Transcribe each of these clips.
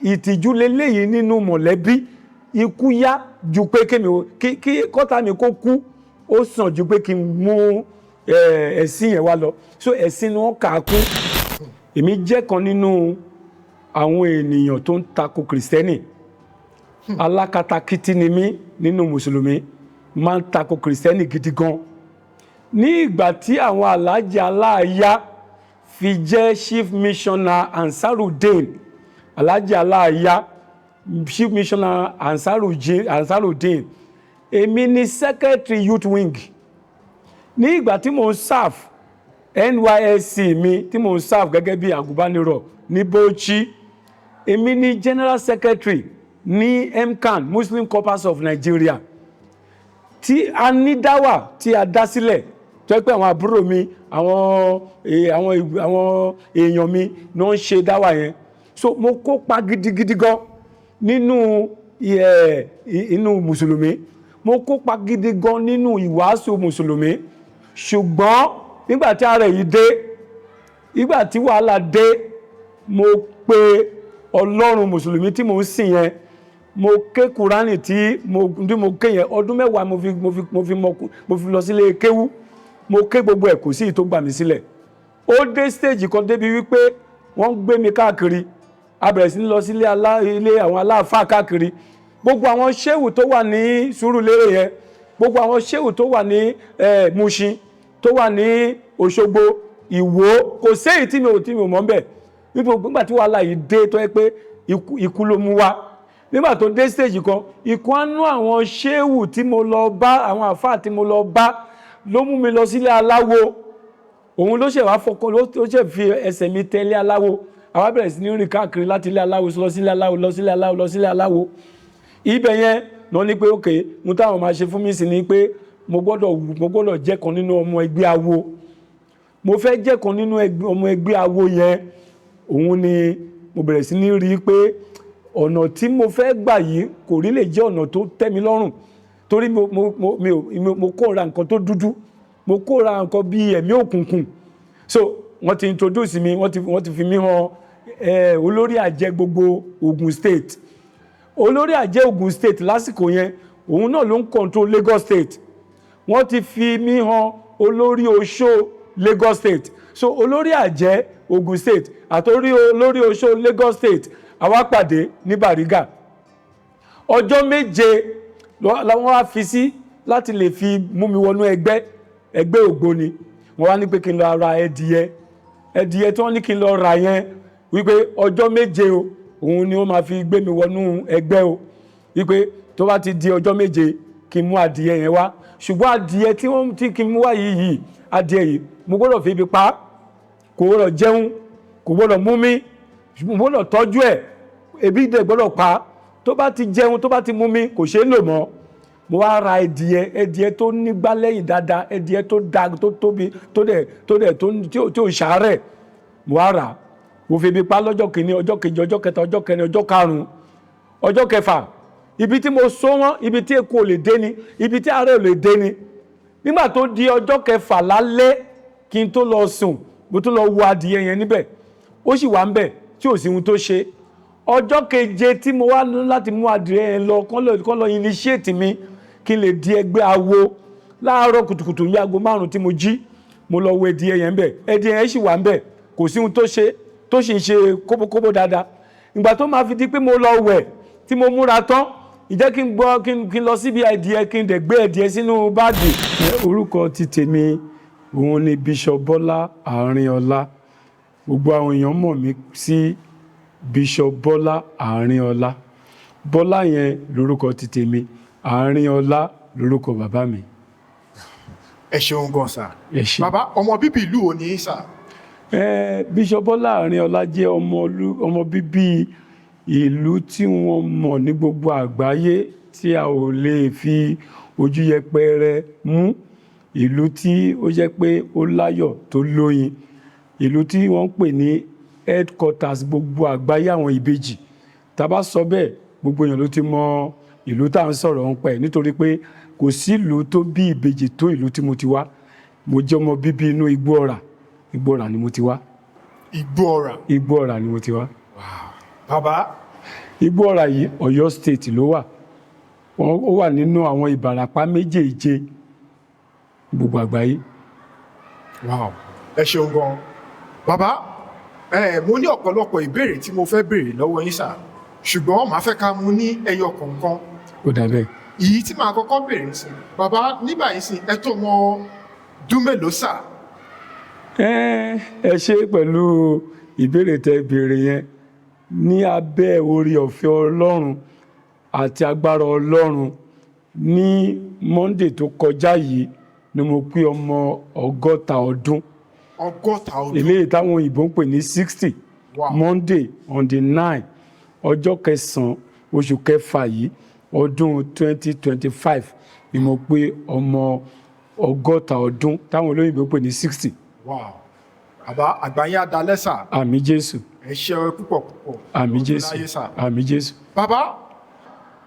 ìtìjú leléyìí nínú mọ̀lẹ́bí ikú yá ju pé kí kọ́tà mi kó kú ó sàn ju pé kí n mú ẹ̀sìn yẹn wá lọ so ẹ̀sìn ni wọ́n kà á kún èmi jẹ́ kan nínú àwọn ènìyàn tó ń tako kìrìsìtẹ́nì alákatakítí ni mí nínú mùsùlùmí máa ń tako kìrìsìtẹ́nì gidi gan ní ìgbà tí àwọn aláàjì aláàyá fi jẹ́ chief missioner Ansarudeen aláàjì aláàyá chief missioner Ansarudeen èmi ni secretary youth wing ní ìgbà tí mo ń serve NYSC mi tí mo ń serve gẹ́gẹ́ bí àgùnbánirọ̀ ní Bauchi èmi ni general secretary ní MCAN Muslim Corpus of Nigeria tí a ní dáwà tí a dá sílẹ̀ tó yẹ pé àwọn àbúrò mi àwọn èèyàn mi ní wọ́n ń ṣe dáwà yẹn so mo kópa gidigidi gan nínú inú mùsùlùmí mo kópa gidi gan nínú ìwàásù mùsùlùmí ṣùgbọ́n nígbà tí ààrẹ yìí dé nígbà tí wàhálà dé mo pe ọlọ́run mùsùlùmí tí mo ń sìn yẹn mo ké kúránì tí mo ké yẹn ọdún mẹ́wàá mo fi lọ sílé kéwú mo ké gbogbo ẹ̀ kò sí ìyí tó gbà mí sílẹ̀ ó dé stage kan débi wípé wọ́n gbé mi káàkiri a bẹ̀rẹ̀ sí ní lọ sílé àwọn aláàfáà káàkiri gbogbo àwọn ṣéwù tó wà ní Sùúrùlérè yẹn gbogbo àwọn ṣéwù tó wà ní Mushin tó wà ní Òṣogbo Ìwó kò séyìí tí mi ò mọ̀ bẹ́ẹ̀ nígbà tí wàhálà yìí dé tó yẹ pé ikú ló mú wá nígbà tó dé stage kan ikú àánú àwọn ṣéwù tí mo lọ bá àwọn àfáà tí mo lọ bá ló mú mi lọ sílé aláwo òun ló ṣe wá fọkàn ló ṣe fi ẹsẹ̀ mi tẹ̀lé aláwo àwa bẹ̀rẹ̀ sí ní rìn káàkiri láti ilé aláwo lọ sílé aláwo lọ sílé aláwo lọ sílé aláwo ibẹ̀ yẹn náà ní pé okay mo táwọn máa ṣe fún mi sí ni pé mo gbọ́dọ̀ jẹ́ kan nínú ọmọ ẹgbẹ́ awo mo fẹ́ jẹ́ kan nínú ọmọ ẹgbẹ́ awo yẹn òun ni mo bẹ̀rẹ̀ sí ní rí pé ọ̀nà tí mo fẹ́ gbà yìí kò rí lè jẹ́ ọ̀nà tó tẹ́ mi lọ́rùn torí mo kóra nǹkan tó dúdú mo kóra nǹkan bí ẹ̀mí òkùnkùn so wọ́n ti introduce mi wọ́n ti fi mí hàn olórí àjẹ́ gbogbo Ogun State olórí àjẹ́ Ogun State lásìkò yẹn òun náà ló ń control Lagos State wọ́n ti fi mí hàn olórí oṣó Lagos State so olórí àjẹ́ Ogun State àtòrí olórí oṣó Lagos State àwa pàdé ní Bariga ọjọ́ méje làwọn wá fi sí láti lè fi mú mi wọnú ẹgbẹ́ ògbóni wọ́n wá ní pé kí n lọ ra ẹdìyẹ tí wọ́n ní kí n lọ ra yẹn wípé ọjọ́ méje o òun ni wọ́n máa fi gbé mi wọnú ẹgbẹ́ o wípé tó bá ti di ọjọ́ méje kí n mú adìyẹ yẹn wá ṣùgbọ́n adìyẹ tí kí n mú wá yìí adìyẹ yìí mo gbọ́dọ̀ fi ibi pa kò gbọ́dọ̀ jẹun kò gbọ́dọ̀ mú mi mo gbọ́dọ̀ tọ́jú ẹ̀ ebi dẹ̀ gbọ́dọ̀ pa tó bá ti jẹun tó bá ti mú mi kò ṣeé lò mọ́ mo wá ra ẹdìyẹ tó nígbà lẹ́yìn dáadáa ẹdìyẹ tó da tó tóbi tó ṣàárẹ̀ mo wá rà mo fi ibi pa lọ́jọ́ kìíní ọjọ́ kejì ọjọ́ kẹta ọjọ́ kẹrin ọjọ́ karùn-ún ọjọ́ kẹfà ibi tí mo so wọ́n ibi tí eku ò lè dé ni ibi tí àárẹ̀ ò lè dé ni nígbà tó di ọjọ́ kẹfà lálẹ́ kí n tó lọ sùn mo tún lọ wo adìyẹ yẹn níbẹ̀ ó sì wà ń bẹ̀ tí ò sí ohun tó ṣe ọjọ́ keje tí mo wá láti mú adìyẹ yẹn lọ kán lọ initiate mi kí n lè di ẹgbẹ́ awo láàárọ̀ kùtùkùtù ní aago 5 tí mo jí mo lọ wo ẹdìyẹ yẹn ń bẹ̀ ẹdìyẹ yẹn sì wà ń bẹ̀ kò sí ohun tó ṣe tó sì ń ṣe kóbókóbó dáadáa ìgbà tó máa fi di pé mo lọ wẹ̀ tí mo múra tán ìjẹ́ kí n gbọ́ kí n lọ síbi ẹdìyẹ kí n dẹ̀ gbé ẹdìyẹ sínú báàgì. orúkọ ti tèmi òun ni Bishop Bọ́lá Àrínọlá gbogbo àwọn èèyàn mọ̀ mí sí Bishop Bọ́lá Àrínọlá Bọ́lá yẹn lórúkọ ti tèmi Àrínọlá lórúkọ bàbá mi. ẹ ṣeun gan sà. bàbá ọmọ bíbí ìlú wo ni sà. Bishop Bọ́lá Àrínọlá jẹ́ ọmọ bíbí ìlú tí wọ́n mọ̀ ní gbogbo àgbáyé tí a ò lè fi ojú yẹpẹrẹ mú ìlú tí ó jẹ́ pé ó láyọ̀ tó lóyin ìlú tí wọ́n ń pè ní headquarters gbogbo àgbáyé àwọn ìbejì tá bá sọ bẹ́ẹ̀ gbogbo èèyàn ló ti mọ ìlú tá à ń sọ̀rọ̀ ń pẹ̀ nítorí pé kò sí ìlú tó bí ìbejì tó ìlú tí mo ti wá mo jẹ́ ọmọ bíbí inú Igbó Ọ̀rà ni mo ti wá. Igbó Ọ̀rà. Igbó Ọ̀rà ni mo ti wá. bàbá Igbóọrà yìí Ọ̀yọ́ state ló wà. Ó wà nínú àwọn Ìbàràpá méjèèje gbogbo àgbáyé. Wow, ẹ ṣeun gan. Bàbá, mo ní ọ̀pọ̀lọpọ̀ ìbéèrè tí mo fẹ́ béèrè lọ́wọ́ yín sà, ṣùgbọ́n màá fẹ́ ká mú ní ẹyọ kọ̀ọ̀kan. Ó dà bẹ́ẹ̀. Èyí tí màá kọ́kọ́ béèrè sí, bàbá nígbà yìí sí ẹ tó mọ ọdún mélòó sà? Ẹ ṣe pẹ̀lú ìbéèrè tẹ́ béèrè yẹn. Ní abẹ́ orí ọ̀fẹ́ Ọlọ́run àti agbára Ọlọ́run, ní Monday tó kọjá yìí ni mo pé ọmọ 60 ọdún. 60 ọdún. Eléyìí táwọn òyìnbó ń pè ní 60. Wow. Monday on the 9 ọjọ́ kẹsàn-án oṣù kẹfà yìí ọdún 2025 ni mo pé ọmọ 60 ọdún táwọn olóyìnbó pè ní 60. Wow. Bàbá àgbáyé adalẹ́ sà. Àmín Jésù. Ẹ ṣé púpọ̀ púpọ̀. Àmín Jésù. Àmín Jésù. Bàbá,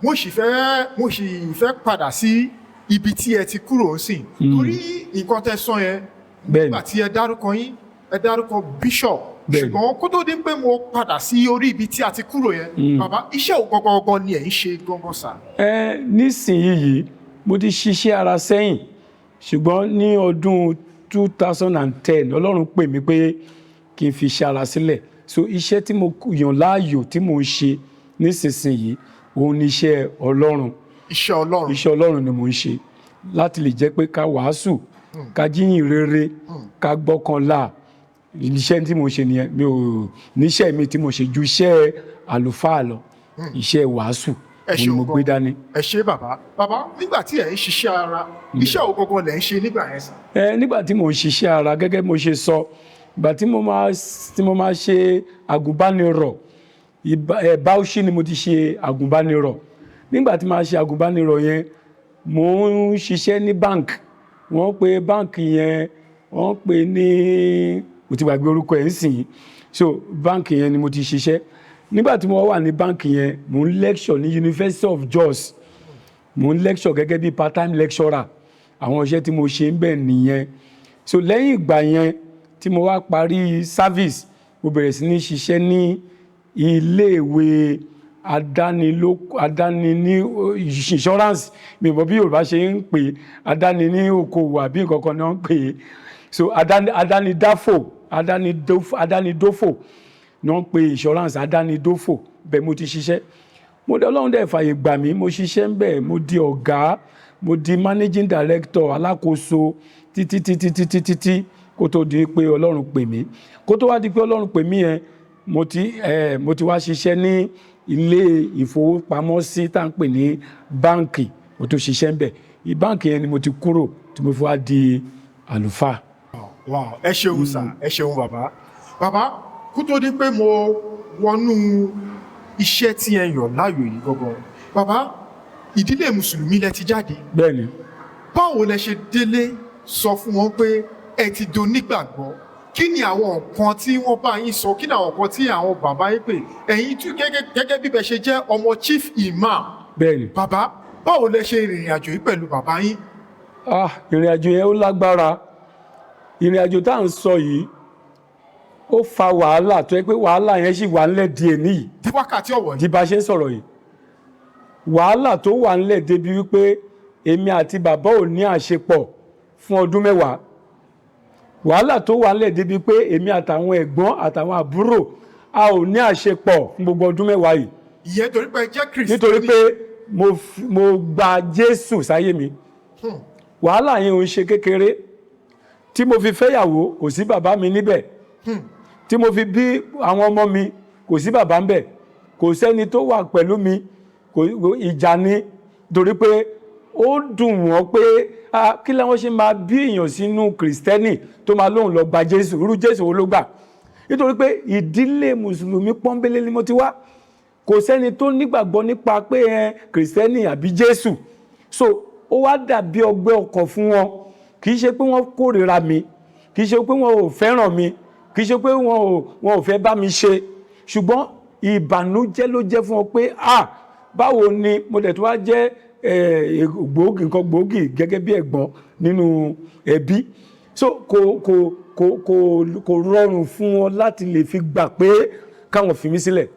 mo sì fẹ́ padà sí ibi tí ẹ ti kúrò sí. Torí nǹkan tẹ́ sọ yẹn, nígbà tí ẹ dárúkọ yín, ẹ dárúkọ bishop. Ṣùgbọ́n kó tó di pé mo padà sí orí ibi tí a ti kúrò yẹn, bàbá iṣẹ́ ò gangan ni ẹ̀ ń ṣe gangan sà. Nísìnyí mo ti ṣiṣẹ́ ara sẹ́yìn, ṣùgbọ́n ní ọdún 2010 Ọlọ́run pè mí pé kí n fi iṣẹ́ ara sílẹ̀. So iṣẹ́ tí mo yàn láàyò tí mo ń ṣe nísinsìnyí òun ni iṣẹ́ Ọlọ́run. Iṣẹ́ Ọlọ́run. Iṣẹ́ Ọlọ́run ni mo ń ṣe láti lè jẹ́ pé ká wàásù, ká jíyìn rere, ká gbọ́kànlá. Iṣẹ́ tí mo ṣe nìyẹn. Mi ò níṣẹ́ mi tí mo ṣe ju iṣẹ́ àlùfáà lọ. Iṣẹ́ wàásù ni mo gbé dání. Ẹ ṣé bàbá. Bàbá, nígbà tí ẹ ń ṣiṣẹ́ ara, iṣẹ́ ò gangan lẹ̀ ń ṣe nígbà yẹn sà? Nígbà tí mo ń ṣiṣẹ́ ara gẹ́gẹ́ mo ṣe sọ, ìgbà tí mo máa ṣe àgùnbánirọ̀, Bauchi ni mo ti ṣe àgùnbánirọ̀. Nígbà tí màá ṣe àgùnbánirọ̀ yẹn, mo ń ṣiṣẹ́ ní bank. Wọ́n pe bank yẹn, wọ́n pe ní, mo ti gbàgbé orúkọ ẹ̀ nísìnyí. So bank yẹn ni mo ti ṣiṣẹ́. Nígbà tí mo wà ní bank yẹn, mo ń lecture ní University of Jos. Mo ń lecture gẹ́gẹ́ bí part-time lecturer. Àwọn iṣẹ́ tí mo ṣe ń bẹ̀ nìyẹn. So lẹ́yìn ìgbà yẹn tí mo wá parí service, mo bẹ̀rẹ̀ sí ní ṣiṣẹ́ ní iléèwé àdáni ní insurance. Mi mọ̀ bí Yorùbá ṣe ń pè àdáni ní okòwò àbí nǹkan kan náà ń pè é. So àdáni dófò náà ń pè insurance àdáni dófò. Bẹ́ẹ̀ mo ti ṣiṣẹ́. Ọlọ́run dẹ̀ fàyè gbà mí, mo ṣiṣẹ́ ń bẹ̀, mo di ọ̀gá, mo di managing director, alákòóso títí kó tó di pé Ọlọ́run pè mí. Kó tó wá di pé Ọlọ́run pè mí yẹn, mo ti wá ṣiṣẹ́ ní ilé ìfowópamọ́sí tá ń pè ní báǹkì. Mo tó ṣiṣẹ́ ń bẹ̀. Báǹkì yẹn ni mo ti kúrò tí mo fi wá di àlùfáà. Wow, ẹ ṣeun sà, ẹ ṣeun bàbá. Bàbá, kó tó di pé mo wọnú iṣẹ́ tí ẹ yàn láàyò yìí gangan. Bàbá, ìdílé Mùsùlùmí lẹ ti jáde. Bẹ́ẹ̀ni. Báwo lẹ ṣe délé sọ fún wọn pé ẹ ti donígbàgbọ́? Kí ni àwọn nǹkan tí wọ́n bá yín sọ? Kí ni àwọn nǹkan tí àwọn bàbá yín pè? Ẹ̀yin tún gẹ́gẹ́ bí bẹ ṣe jẹ́ ọmọ chief imam. Bẹ́ẹ̀ni. Bàbá, báwo lẹ ṣe rìnrìn àjò yìí pẹ̀lú bàbá yín? Ìrìn àjò yẹn ó lágbára. Ìrìn àjò tá à ń sọ yìí ó fa wàhálà tó yẹ pé wàhálà yẹn sì wà nílẹ̀ di èní yìí. Di wákàtí ọ̀wọ̀ yìí. Di bá ṣe ń sọ̀rọ̀ yìí. Wàhálà tó wà nílẹ̀ débi wípé èmi àti bàbá ò ní àṣepọ̀ fún ọdún 10. Wàhálà tó wà nílẹ̀ débi pé èmi àtàwọn ẹ̀gbọ́n àtàwọn àbúrò a ò ní àṣepọ̀ fún gbogbo ọdún 10 yìí. Ìyẹn torí pé jẹ́ Kristẹni. Nítorí pé mo gba Jésù sáyé mi. Wàhálà yẹn ò ń ṣe kékeré. Tí mo fi fẹ́yàwó kò sí bàbá mi níbẹ̀. Tí mo fi bí àwọn ọmọ mi kò sí bàbá ń bẹ̀. Kò sẹ́ni tó wà pẹ̀lú mi. Ìjà ni torí pé ó dùn wọ́n pé kí lẹ́wọ́n ṣe máa bí èèyàn sínú Kristẹni tó máa lóun lọ gba Jésù. Irú Jésù wo ló gbà? Nítorí pé ìdílé Mùsùlùmí pọ́nbélé ni mo ti wá. Kò sẹ́ni tó nígbàgbọ́ nípa pé Kristẹni àbí Jésù. So ó wá dàbí ọgbẹ́ ọkàn fún wọn. Kì í ṣe pé wọ́n kórìíra mi, kì í ṣe pé wọ́n ò fẹ́ràn mi, kì í ṣe pé wọ́n ò fẹ́ bá mi ṣe. Ṣùgbọ́n ìbànújẹ́ ló jẹ́ fún wọn pé báwo ni mo dẹ̀ tó wá jẹ́ nǹkan gbòógì gẹ́gẹ́ bí ẹ̀gbọ́n nínú ẹbí. So kò rọrùn fún wọn láti lè fi gbà pé káwọn fi mí sílẹ̀.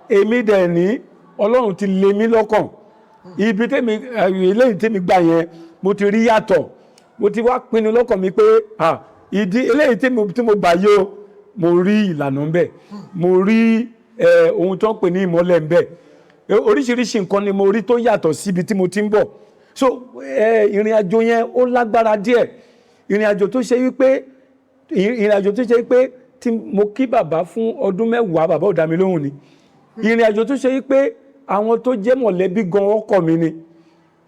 èmi dẹ̀ ní Ọlọ́run ti lé mi lọ́kàn ibi eléyìí tèmi gbà yẹn mo ti rí yàtọ̀ mo ti wá pinnu lọ́kàn mi pé ìdí eléyìí tí mo gbà yó mo rí ìlànà ń bẹ mo rí ohun tó ń pè ní ìmọ́lẹ̀ ń bẹ oríṣiríṣi nǹkan ni mo rí tó yàtọ̀ síbi tí mo ti ń bọ̀ so ìrìn àjò yẹn ó lágbára díẹ̀ ìrìn àjò tó ṣe wípé tí mo kí bàbá fún ọdún 10 bàbá ò dá mi lóhùn ni ìrìn àjò tó ṣe wípé àwọn tó jẹ́ mọ̀lẹ́bí gan ọkọ mi ni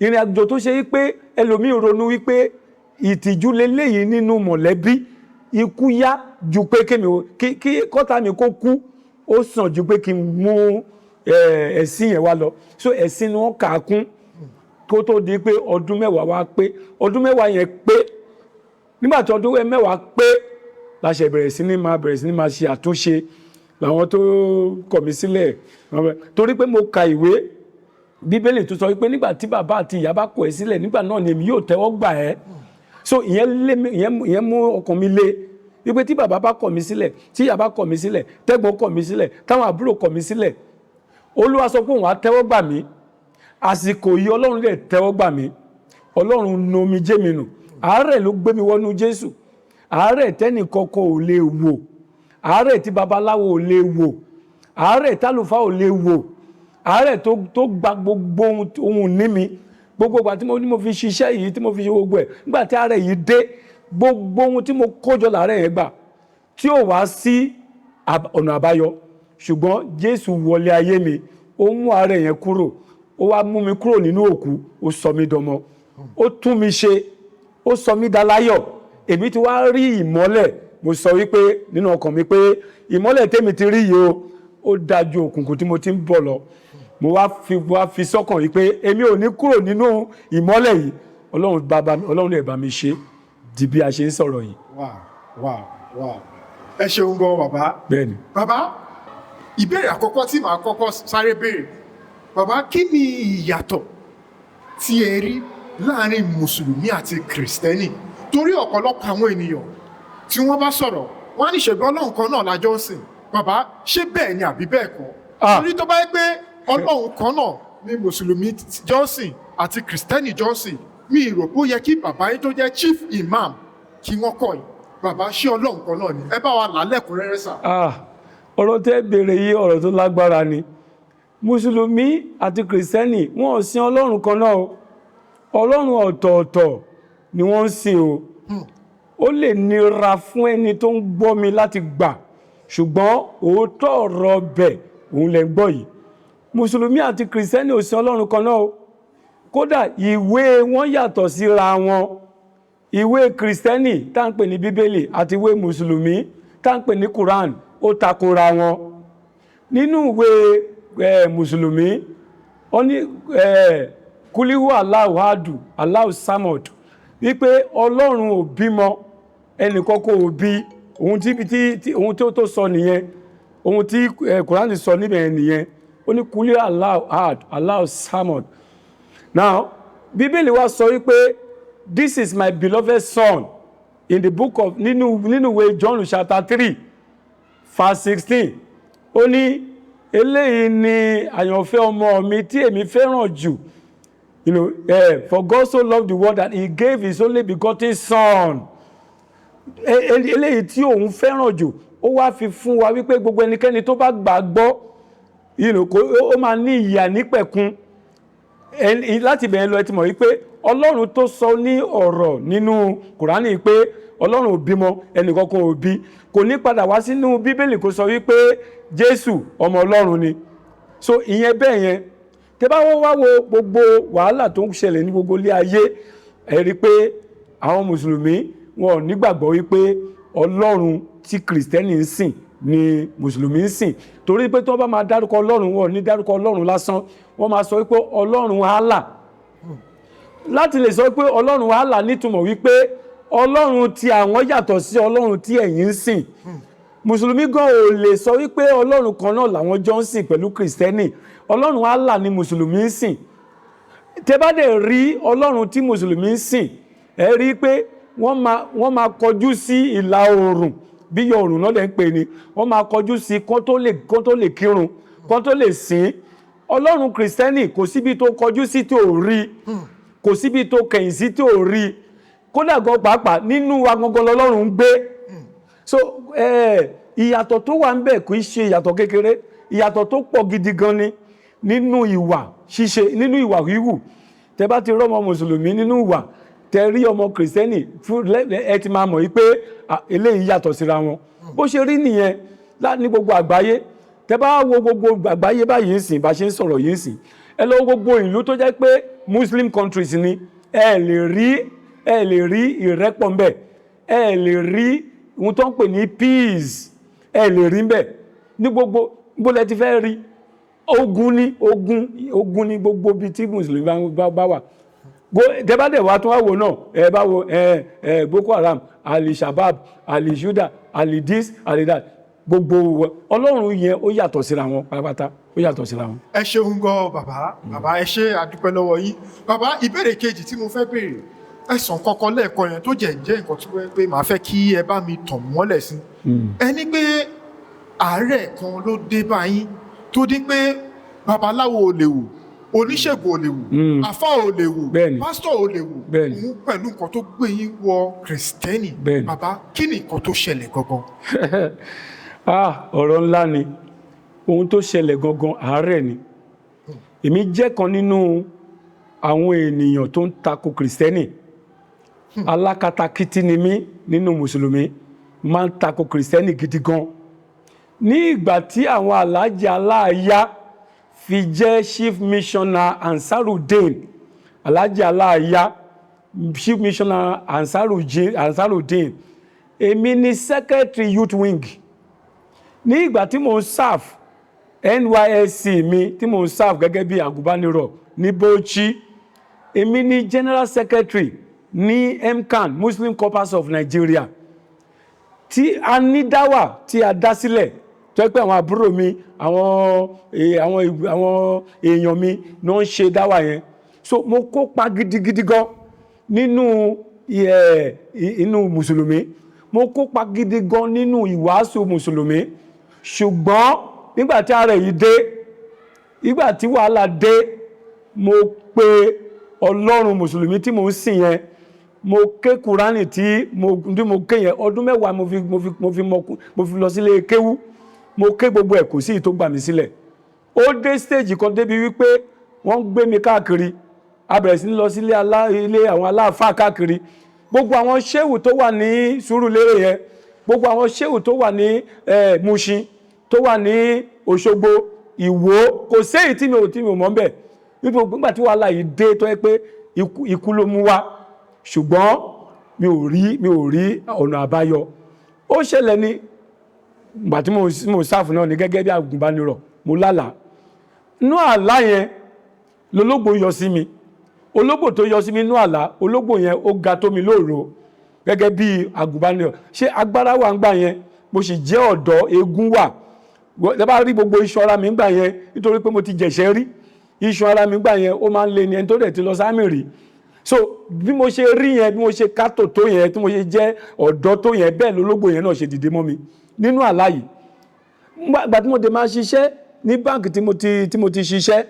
ìrìn àjò tó ṣe wípé ẹlòmíì ronú wípé ìtìjú leléyìí nínú mọ̀lẹ́bí ikú yá ju pé kí kọ́tà mi kó kú ó sàn ju pé kí n mú ẹ̀sìn yẹn wá lọ so ẹ̀sìn ni wọ́n kà á kún kó tó di pé ọdún 10 wá pé ọdún 10 yẹn pé nígbà tí ọdún 10 pé la ṣe bẹ̀rẹ̀ sí ní máa ṣe àtúnṣe làwọn tó kọ̀ mí sílẹ̀ torí pé mo ka ìwé bíbélì tó sọ wípé nígbà tí bàbá àti ìyá bá kọ̀ ẹ́ sílẹ̀ nígbà náà ni èmi yóò tẹ́wọ́ gbà ẹ́ so ìyẹn mú ọkàn mi le wípé tí bàbá bá kọ̀ mí sílẹ̀ tí ìyá bá kọ̀ mí sílẹ̀ tẹ́gbọ́n kọ̀ mí sílẹ̀ táwọn àbúrò kọ̀ mí sílẹ̀ Olúwa sọ pé òun á tẹ́wọ́ gbà mí àsìkò yìí Ọlọ́run lè tẹ́wọ́ gbà mí Ọlọ́run nu omijé mi nù àárẹ̀ ló gbé mi wọnú Jésù àárẹ̀ tẹ́nì kankan ò lè wò àárẹ̀ tí babaláwo ò lè wò àárẹ̀ tálùfáà ò lè wò àárẹ̀ tó gba gbogbo ohun ní mi gbogbo ìgbà tí mo fi ṣiṣẹ́ yìí tí mo fi ṣe gbogbo ẹ̀ nígbà tí àárẹ̀ yìí dé gbogbo ohun tí mo kójọ làárẹ̀ yẹn gbà tí ò wá sí ọ̀nà àbáyọ ṣùgbọ́n Jésù wọlé ayé mi ó mú àárẹ̀ yẹn kúrò ó wá mú mi kúrò nínú òkú ó sọ mí dọmọ ó tún mi ṣe ó sọ mí daláyọ̀ èmi ti wá rí ìmọ́lẹ̀ mo sọ wípé nínú ọkàn mi pé ìmọ́lẹ̀ tèmi ti rí yìí ó dájú òkùnkùn tí mo ti ń bọ̀ lọ mo wá fi sọ́kàn yìí pé èmi ò ní kúrò nínú ìmọ́lẹ̀ yìí Ọlọ́run lè bá mi ṣe di bí a ṣe ń sọ̀rọ̀ yìí. Wow. Ẹ ṣeun gan bàbá. Bẹ́ẹ̀ni. Bàbá ìbéèrè àkọ́kọ́ tí màá kọ́kọ́ sáré béèrè bàbá kí ni ìyàtọ̀ tí ẹ rí láàrin mùsùlùmí àti kìrìsìtẹ́nì torí ọ̀pọ̀lọpọ̀ àwọn ènìyàn tí wọ́n bá sọ̀rọ̀ wọ́n á ní ṣègbọ́n Ọlọ́run kan náà lájọ́ ń sìn bàbá ṣé bẹ́ẹ̀ ni àbí bẹ́ẹ̀ kọ́ torí tó bá yẹ pé Ọlọ́run kan náà ni mùsùlùmí jọ́sìn àti kìrìsìtẹ́nì jọ́sìn mi rò pé ó yẹ kí bàbá yín tó jẹ́ chief imam kí wọ́n kọ́ yìí bàbá ṣé Ọlọ́run kan náà ni ẹ bá wa là lẹ́kùnrẹ́rẹ́ sà. ọ̀rọ̀ tẹ́ béèrè yìí ọ̀rọ̀ tó lágbára ni mùsùlùmí àti kìrìsìtẹ́nì wọn ò sin Ọlọ́run kan náà o Ọlọ́run ọ̀tọ̀ọ̀tọ̀ ni wọ́n ń sìn o ó lè nira fún ẹni tó ń gbọ́ mi láti gbà ṣùgbọ́n òótọ́ ọ̀rọ̀ bẹ̀ òun lẹ gbọ́ yìí mùsùlùmí àti kìrìsìtẹ́nì ò sin Ọlọ́run kan náà o kódà ìwé wọn yàtọ̀ síra wọn ìwé kìrìsìtẹ́nì tá ń pè ní bíbélì àti ìwé mùsùlùmí tá ń pè ní Quran ó takora wọn nínú ìwé mùsùlùmí ó ní kúlíwù Allahu Ahadu Allahu Samad wípé Ọlọ́run ò bímọ ẹnìkọ́kọ́ ò bí ohun tó sọ nìyẹn ohun tí Quran sọ níbẹ̀ nìyẹn ó ní kúlíwù Allahu Ahadu Allahu Samad. Now bíbélì wa sọ wípé this is my beloved son in the book of nínú ìwé John chapter 3 verse 16 ó ní eléyìí ni àyànfẹ́ ọmọ mi tí èmi fẹ́ràn jù for God so loved the world that he gave his only begotten son eléyìí tí òun fẹ́ràn jù ó wá fi fún wa wípé gbogbo ẹnikẹ́ni tó bá gbàgbọ́ ó máa ní ìyà nípẹ̀kun láti bẹ̀rẹ̀ lọ ẹ ti mọ̀ wípé Ọlọ́run tó sọ ní ọ̀rọ̀ nínú Kùránì pé Ọlọ́run ò bímọ ẹnìkankan ò bí kò ní padà wá sínú Bíbélì kó sọ wípé Jésù ọmọ Ọlọ́run ni so ìyẹn bẹ́ẹ̀ yẹn tẹ́ bá wá wo gbogbo wàhálà tó ń ṣẹlẹ̀ ní gbogbo ilé ayé ẹ rí pé àwọn mùsùlùmí wọn ò nígbàgbọ́ wípé Ọlọ́run tí kìrìsìtẹ́nì ń sìn ni mùsùlùmí ń sìn torí pé tí wọ́n bá máa dárúkọ Ọlọ́run wọn ò ní dárúkọ Ọlọ́run lásán wọ́n máa sọ wípé Ọlọ́run Allah láti lè sọ pé Ọlọ́run Allah nítumọ̀ wípé Ọlọ́run tí àwọn yàtọ̀ sí Ọlọ́run tí ẹ̀yin ń sìn mùsùlùmí gan ò lè sọ wípé Ọlọ́run kan náà làwọn jọ ń sìn pẹ̀lú kìrìsìtẹ́nì Ọlọ́run Allah ni mùsùlùmí ń sìn tẹ́ bá dẹ̀ rí Ọlọ́run tí mùsùlùmí ń sìn ẹ rí pé wọ́n máa kọjú sí ìlà oòrùn bí yọ oòrùn náà lẹ́ ń pè ní wọ́n máa kọjú sí kán tó lè kírun kan tó lè sìn. Ọlọ́run Kristẹni kò síbi tó kọjú sí tí ò rí, kò síbi tó kẹ̀yìn sí tí ò rí, kódà gan pàápàá nínú wa gangan lọ́lọ́run ń gbé. So ìyàtọ̀ tó wà ń bẹ kò í ṣe ìyàtọ̀ kékeré, ìyàtọ̀ tó pọ̀ gidi gan ni nínú ìwà ṣíṣe, nínú ìwà wíwù. Tẹ bá ti rọ́mọ mùsùlùmí nínú ìwà, tẹ rí ọmọ Kristẹni ẹ ti máa mọ̀ wípé eléyìí yàtọ̀ síra wọn. Bó ṣe rí nìyẹn ní gbogbo àgbáyé. Tẹ bá wo gbogbo àgbáyé báyìí ń sìn, bá ṣe ń sọ̀rọ̀ yìí ń sìn, ẹ lọ gbogbo ìlú tó jẹ́ pé Muslim countries ni, ẹ lè rí ìrẹ́pọ̀ ńbẹ̀, ẹ lè rí ohun tó ń pè ní peace, ẹ lè rí ńbẹ̀. Ní gbogbo lẹ ti fẹ́ rí ogun ní gbogbo bí tí Mùsùlùmí bá wà. Tẹ bá dẹ̀ wá tún wá wò náà, ẹ bá wo Boko Haram, Ali-Shabab, Ali-Shuda, Ali-this, Ali-that, gbogbo Ọlọ́run yẹn ó yàtọ̀ síra wọn pátápátá, ó yàtọ̀ síra wọn. Ẹ ṣeun gan bàbá, ẹ ṣé, a dúpẹ́ lọ́wọ́ yín. Bàbá, ìbéèrè kejì tí mo fẹ́ béèrè, ẹ̀sàn kọ́kọ́ lẹ́ẹ̀kan yẹn tó jẹ́ nǹkan tí wọ́n pé màá fẹ́ kí ẹ bá mi tàn mọ́lẹ̀ sí. Ẹni pé àárẹ̀ kan ló dé bá yín tó dín pé babaláwo ò lè wò, oníṣègùn ò lè wò, àfáà ò lè wò, pásítọ̀ ò lè wò, òun pẹ̀lú nǹkan tó gbé yín wọ Kristẹni. Bàbá, kí ni nǹkan tó ṣẹlẹ̀ gangan? Ọ̀rọ̀ ńlá ni. Ohun tó ṣẹlẹ̀ gangan àárẹ̀ ni. Èmi jẹ́ kan nínú àwọn ènìyàn tó ń tako Kristẹni. Alákatakítí ni mí nínú Mùsùlùmí, máa ń tako Kristẹni gidi gan. Ní ìgbà tí àwọn Alhaji Aláàyá fi jẹ́ chief missioner Ansarudeen, Alhaji Aláàyá chief missioner Ansarudeen, èmi ni secretary youth wing. Ní ìgbà tí mo ń serve NYSC mi, tí mo ń serve gẹ́gẹ́ bí àgùnbánirọ̀ ní Bauchi, èmi ni general secretary ní MCAN, Muslim Corpus of Nigeria, tí a ní dáwà tí a dá sílẹ̀ tó yẹ pé àwọn àbúrò mi, àwọn èèyàn mi ní wọ́n ń ṣe dáwà yẹn. So mo kópa gidigidi gan nínú inú Mùsùlùmí, mo kópa gidi gan nínú ìwàásù Mùsùlùmí. Ṣùgbọ́n nígbà tí àárẹ̀ yìí dé, nígbà tí wàhálà dé, mo pe Ọlọ́run Mùsùlùmí tí mo ń sìn yẹn, mo ké Kùránì tí mo ké yẹn, ọdún mẹ́wàá mo fi lọ sílé kéwú, mo ké gbogbo ẹ̀, kò sí ìyí tó gbà mí sílẹ̀. Ó dé stage kan débi wípé wọ́n gbé mi káàkiri, a bẹ̀rẹ̀ sí ní lọ sí ilé àwọn aláàfáà káàkiri. Gbogbo àwọn ṣéwù tó wà ní Sùúrùlérè yẹn, gbogbo àwọn ṣéwù tó wà ní Mushin, tó wà ní Òṣogbo, Ìwó, kò séyìí tí mi ò mọ̀ ńbẹ̀. Nígbà tí wàhálà yìí dé tó yẹ pé ikú ló mú wá, ṣùgbọ́n mi ò rí ọ̀nà àbáyọ. Ó ṣẹlẹ̀ ní ìgbà tí mo sáfù náà ní gẹ́gẹ́ bí àgùnbánirọ̀, mo lálàá. Inú àlá yẹn lológbò yọ sí mi. Ológbò tó yọ sí mi inú àlá, ológbò yẹn ó ga tó mi lóòrò gẹ́gẹ́ bí àgùnbánirọ̀. Ṣé agbára wà ń gbà yẹn? Mo sì jẹ́ ọ̀dọ́, eégún wà. Ẹ bá rí gbogbo iṣan ara mi ń gbà yẹn, nítorí pé mo ti jẹ̀ṣẹ́ rí. Iṣan ara mi ń gbà yẹn ó máa ń le ní ẹni tó dẹ̀ ti lọ sáàmì rí. So bí mo ṣe rí yẹn, bí mo ṣe kátò tó yẹn, tí mo ṣe jẹ́ ọ̀dọ́ tó yẹn, bẹ́ẹ̀ lológbò yẹn náà ṣe dìde mọ́ mi nínú àlá yìí. Ìgbà tí mo dé máa ṣiṣẹ́ ní báǹkì tí mo ti ṣiṣẹ́,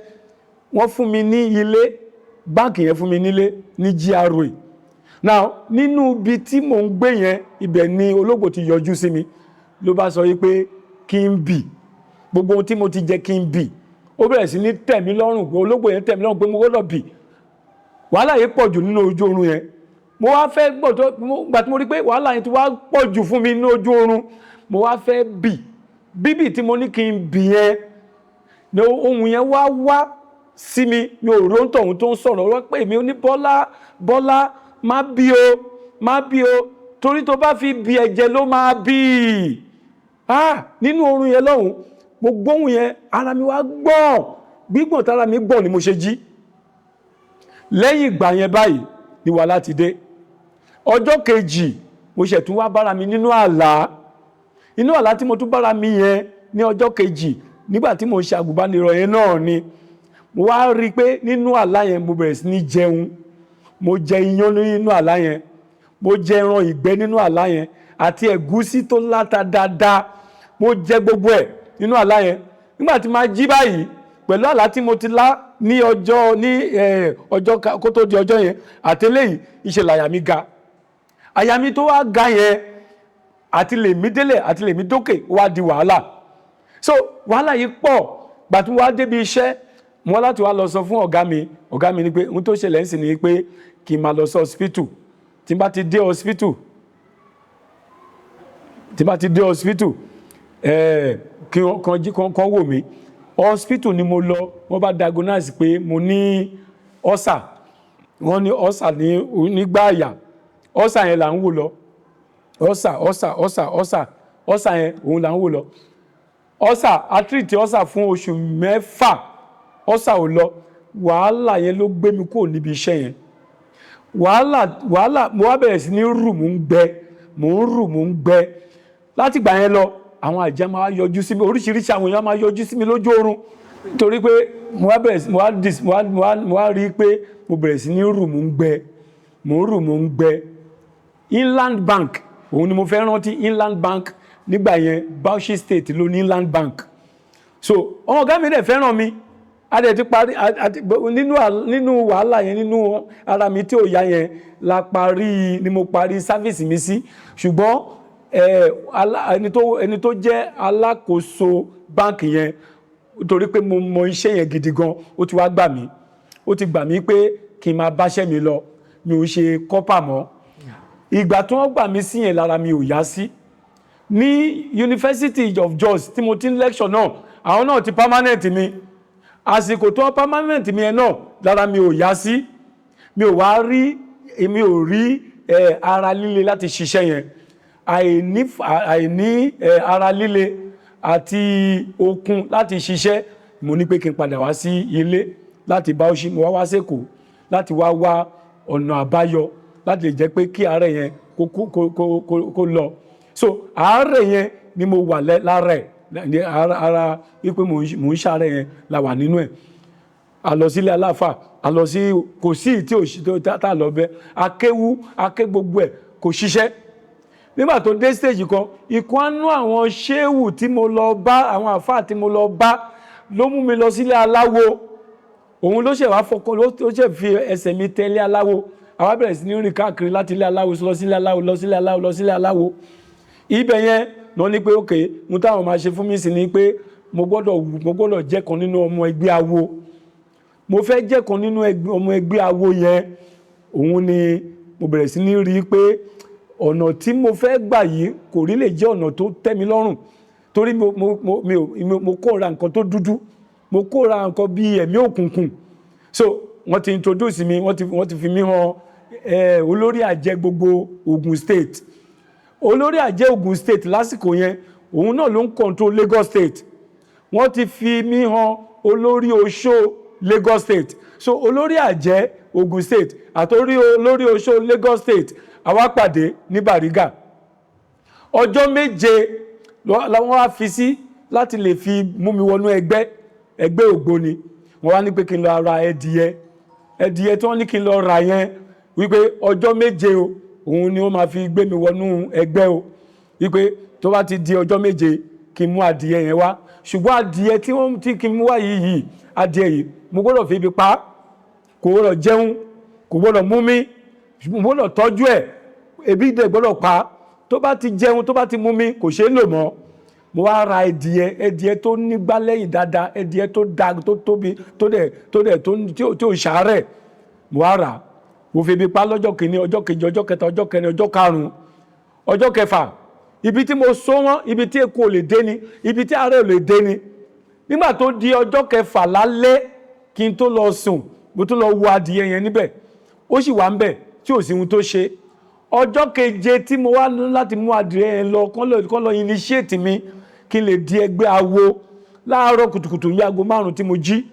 wọ́n fún mi ní ilé, báǹkì yẹn fún mi nílé ní GRA. Now nínú ibi tí mò ń gbé yẹn, ibẹ̀ ni ológbò ti yọjú sí mi, ló bá sọ wípé kí n bì, gbogbo ohun tí mo ti jẹ kí n bì. Ó bẹ̀rẹ̀ sí ní tẹ̀ mí lọ́rùn, ológbò yẹn tẹ̀ mí lọ́rùn pé mo gbọ́dọ̀ bì. Wàhálà yìí pọ̀ jù nínú ojú oorun yẹn. Mo wá fẹ́ gbà tí mo rí pé wàhálà yẹn ti wá pọ̀ jù fún mi nínú ojú oorun, mo wá fẹ́ bì. Bíbì tí mo ní kí n bì yẹn, ni ohun yẹn wá sí mi, mi ò rò ń tọ̀hún tó ń sọ̀rọ̀, wọ́n pè mí, ó ní Bọ́lá má bí o, torí tó bá fi bì ẹ̀jẹ̀ ló máa bì. Nínú oorun yẹn lọ́hùn, mo gbóhùn yẹn, ara mi wá gbọ̀n, gbígbọ̀n tára mi gbọ̀n ni mo ṣe jí. Lẹ́yìn ìgbà yẹn báyìí ni wàhálà ti dé. Ọjọ́ kejì mo ṣẹ̀ tún wá bára mi nínú àlá. Inú àlá tí mo tún bára mi yẹn ní ọjọ́ kejì, nígbà tí mo ń ṣe àgùnbánirọ̀ yẹn náà ni, mo wá rí pé nínú àlá yẹn mo bẹ̀rẹ̀ sí ní jẹun. Mo jẹ iyán nínú àlá yẹn, mo jẹ ẹran ìgbẹ́ nínú àlá yẹn, àti ẹ̀gúsí tó láta dáadáa, mo jẹ gbogbo ẹ̀ nínú àlá yẹn. nígbà tí máa jí báyìí pẹ̀lú àlá tí mo ti lá ní ọjọ́ kó tó di ọjọ́ yẹn àtẹlẹ́yìn ìṣẹ̀lẹ̀ àyà mi ga, àyà mi tó wá ga yẹn àti lè mí délẹ̀ àti lè mí dókè wá di wàhálà. So wàhálà yìí pọ̀ gbàtí wá débi iṣẹ́ mo wá láti wá lọ sọ fún ọ̀gá mi ní pé ohun tó ṣẹlẹ̀ ń sì ní pé kí n máa lọ sí hospital. Tí n bá ti dé hospital kí kan wò mí. Hospital ni mo lọ, wọ́n bá diagnose pé mo ní ulcer. Wọ́n ní ulcer nígbà àyà. Ulcer yẹn là ń wò lọ. Ulcer yẹn òun là ń wò lọ. Ulcer a treat ulcer fún oṣù 6. Ulcer ò lọ. Wàhálà yẹn ló gbé mi kúrò níbi iṣẹ́ yẹn. Wàhálà mo wá bẹ̀rẹ̀ sí ní rù mò ń gbẹ. Láti ìgbà yẹn lọ àwọn àjẹ́ máa yọjú sí mi, oríṣiríṣi àwọn èèyàn máa yọjú sí mi lójú oorun nítorí pé mo wá rí pé mo bẹ̀rẹ̀ sí ní rù mò ń gbẹ. Inland Bank òun ni mo fẹ́ rántí. Inland Bank nígbà yẹn Bauchi State ló ní Inland Bank. So ọmọ ọ̀gá mi dẹ̀ fẹ́ràn mi, a dẹ̀ ti parí nínú wàhálà yẹn, nínú ara mi tí ò yá yẹn ni mo parí sáfíìsì mi sí. Ṣùgbọ́n ẹni tó jẹ́ alákòóso báǹkì yẹn, torí pé mo mọ iṣẹ́ yẹn gidi gan, ó ti wá gbà mí. Ó ti gbà mí pé kí n máa báṣẹ́ mi lọ, mi ò ṣe kọ́pà mọ́. Ìgbà tí wọ́n gbà mí sí yẹn lára mi ò yá sí. Ní University of Jos tí mo ti ń lecture náà, àwọn náà ti permanent mi. Àsìkò tó permanent mi yẹn náà lára mi ò yá sí. Mi ò rí ara líle láti ṣiṣẹ́ yẹn. Àìní ara líle àti okun láti ṣiṣẹ́, mo ní pé kí n padà wá sí ilé láti Bauchi. Mo wá s'Èkó láti wá ọ̀nà àbáyọ láti lè jẹ́ pé kí àárẹ̀ yẹn kó lọ. So àárẹ̀ yẹn ni mo wà lára ẹ̀, ara wípé mò ń ṣàárẹ̀ yẹn la wà nínú ẹ̀. A lọ sílé aláfà, a lọ sí kò sí tí ò tá lọ bẹ́, aké gbogbo ẹ̀ kò ṣiṣẹ́. Nígbà tó dé stage kan, ìkanú àwọn ṣéwù tí mo lọ bá, àwọn àfáà tí mo lọ bá ló mú mi lọ sílé aláwo. Òun ló ṣe wá fọkọ, ló ṣe fi ẹsẹ̀ mi tẹ̀lé aláwo. Àwa bẹ̀rẹ̀ sí ní rìn káàkiri láti ilé aláwo lọ sílé aláwo, lọ sílé aláwo, lọ sílé aláwo. Ibẹ̀ yẹn lọ ní pé okay, mo táwọn máa ṣe fún mi sí ni pé mo gbọ́dọ̀ jẹ́ kan nínú ọmọ ẹgbẹ́ awo. Mo fẹ́ jẹ́ kan nínú ọmọ ẹgbẹ́ awo yẹn. Òun ni mo bẹ̀rẹ̀ sí ní rí pé ọ̀nà tí mo fẹ́ gbà yìí kò rí lè jẹ́ ọ̀nà tó tẹ́ mi lọ́rùn, torí mo kóra nǹkan tó dúdú, mo kóra nǹkan bí ẹ̀mí òkùnkùn. So wọ́n ti introduce mi, wọ́n ti fi mí hàn olórí àjẹ́ gbogbo Ogun State. Olórí àjẹ́ Ogun State lásìkò yẹn òun náà ló ń control Lagos State. Wọ́n ti fi mí hàn olórí oṣó Lagos State. So olórí àjẹ́ Ogun State àti olórí oṣó Lagos State àwa pàdé ní Bariga. Ọjọ́ 7 làwọn wá fi sí láti lè fi mú mi wọnú ẹgbẹ́ ògbóni. Wọ́n wá ní pé kí n lọ ra ẹdìyẹ tí wọ́n ní kí n lọ ra yẹn, wípé ọjọ́ 7 o òun ni ó máa fi gbé mi wọnú ẹgbẹ́ o, wípé tó bá ti di ọjọ́ 7 kí n mú adìyẹ yẹn wá. Ṣùgbọ́n adìyẹ tí wọ́n ti kí n mú wá yìí, adìyẹ yìí mo gbọ́dọ̀ fi ibi pa, kò gbọ́dọ̀ jẹun, kò gbọ́dọ̀ mú mi, mo gbọ́dọ̀ tọ́jú ẹ̀, ebi dẹ̀ gbọ́dọ̀ pa. Tó bá ti jẹun, tó bá ti mú mi, kò ṣeé lò mọ́. Mo wá ra ẹdìyẹ tó nígbá lẹ́yìn dáadáa, ẹdìyẹ tó da, tó tóbi, tí ò ṣàárẹ̀. Mo wá rà, mo fi ibi pa lọ́jọ́ 1, ọjọ́ 2, ọjọ́ 3, ọjọ́ 4, ọjọ́ 5, ọjọ́ 6. Ibi tí mo so wọ́n, ibi tí eku ò lè dé ni, ibi tí àárẹ̀ ò lè dé ni. Nígbà tó di ọjọ́ 6 lálẹ́ kí n tó lọ sùn, mo tún lọ wo adìyẹ yẹn níbẹ̀, ó sì wà ńbẹ̀ tí ò sí ohun tó ṣe. Ọjọ́ 7 tí mo wá láti mú adìyẹ yẹn lọ kán lọ initiate mi kí n lè di ẹgbẹ́ awo. Láàárọ̀ kùtùkùtù ní aago 5 tí mo jí,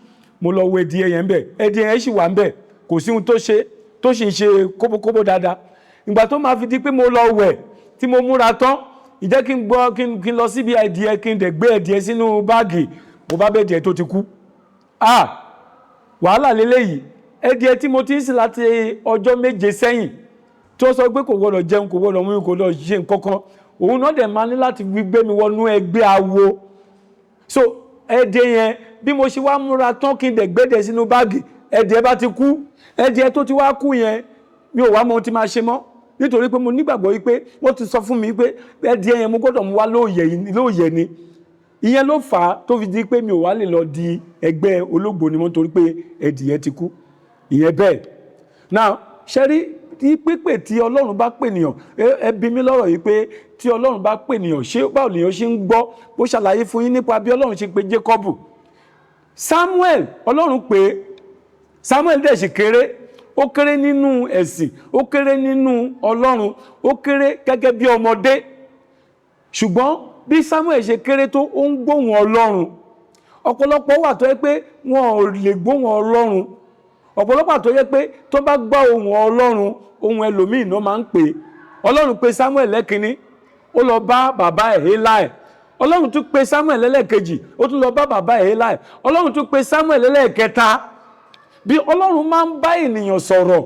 mo lọ wo ẹdìyẹ yẹn ńbẹ̀, ẹdìyẹ yẹn sì wà ńbẹ̀, kò sí ohun tó ṣe, tó sì ń ṣe kóbókóbó dáadáa. Ìgbà tó máa fi di pé mo lọ wẹ̀ tí mo múra tán, ìjẹ́ kí n lọ síbi ẹdìyẹ, kí n dẹ̀ gbé ẹdìyẹ sínú báàgì, mo bá bẹ́ ẹdìyẹ tó ti kú. Wàhálà lélẹ́yìí. Ẹdìyẹ tí mo ti ń sìn láti ọjọ́ 7 sẹ́yìn tó sọ pé kò gbọdọ̀ jẹun, kò gbọdọ̀ mú, kò gbọdọ̀ ṣe nǹkan kan, òun náà dẹ̀ máa ní láti gbé mi wọnú ẹgbẹ́ awo. So ẹdẹ yẹn bí mo ṣe wá múra tán kí n dẹ̀ gbẹ́dẹ̀ sínú báàgì ẹdẹ bá ti kú. Ẹdẹ tó ti wá kú yẹn mi ò wá mọ ohun tí máa ṣe mọ́ nítorí pé mo nígbàgbọ́ wípé wọ́n ti sọ fún mi pé ẹdẹ yẹn mo gbọ́dọ̀ mú wá lóòyẹ̀ ni. Ìyẹn ló fà á tó fi di pé mi ò wá lè lọ di ẹgbẹ́ ológbò mọ́ nítorí pé ẹdìyẹ ti kú. Ìyẹn bẹ́ẹ̀. Now ṣe rí tí pípè tí Ọlọ́run bá pè nìyàn, ẹ bi mí lọ́rọ̀ yìí pé tí Ọlọ́run bá pè nìyàn ṣé báwo lèèyàn ṣe ń gbọ́? Bó ṣàlàyé fún yín nípa bí Ọlọ́run ṣe pe Jákọ́bù. Samuel Ọlọ́run pè Samuel dẹ̀ sì kéré, ó kéré nínú ẹ̀sìn, ó kéré nínú Ọlọ́run, ó kéré gẹ́gẹ́ bí ọmọdé. Ṣùgbọ́n bí Samuel ṣe kéré tó ó ń gbóhùn Ọlọ́run. Ọ̀pọ̀lọpọ̀ wà tó yẹ pé wọn ò lè gbóhùn Ọlọ́run. Ọ̀pọ̀lọpọ̀ tó yẹ pé tó bá gbọ́ ohùn Ọlọ́run, ohùn ẹlòmíì náà máa ń pè. Ọlọ́run pe Samuel lẹ́kìnní, ó lọ bá bàbá ẹ̀ Eli. Ọlọ́run tún pe Samuel lẹ́lẹ́kejì, ó tún lọ bá bàbá ẹ̀ Eli. Ọlọ́run tún pe Samuel lẹ́lẹ́kẹta. Bí Ọlọ́run máa ń bá ènìyàn sọ̀rọ̀,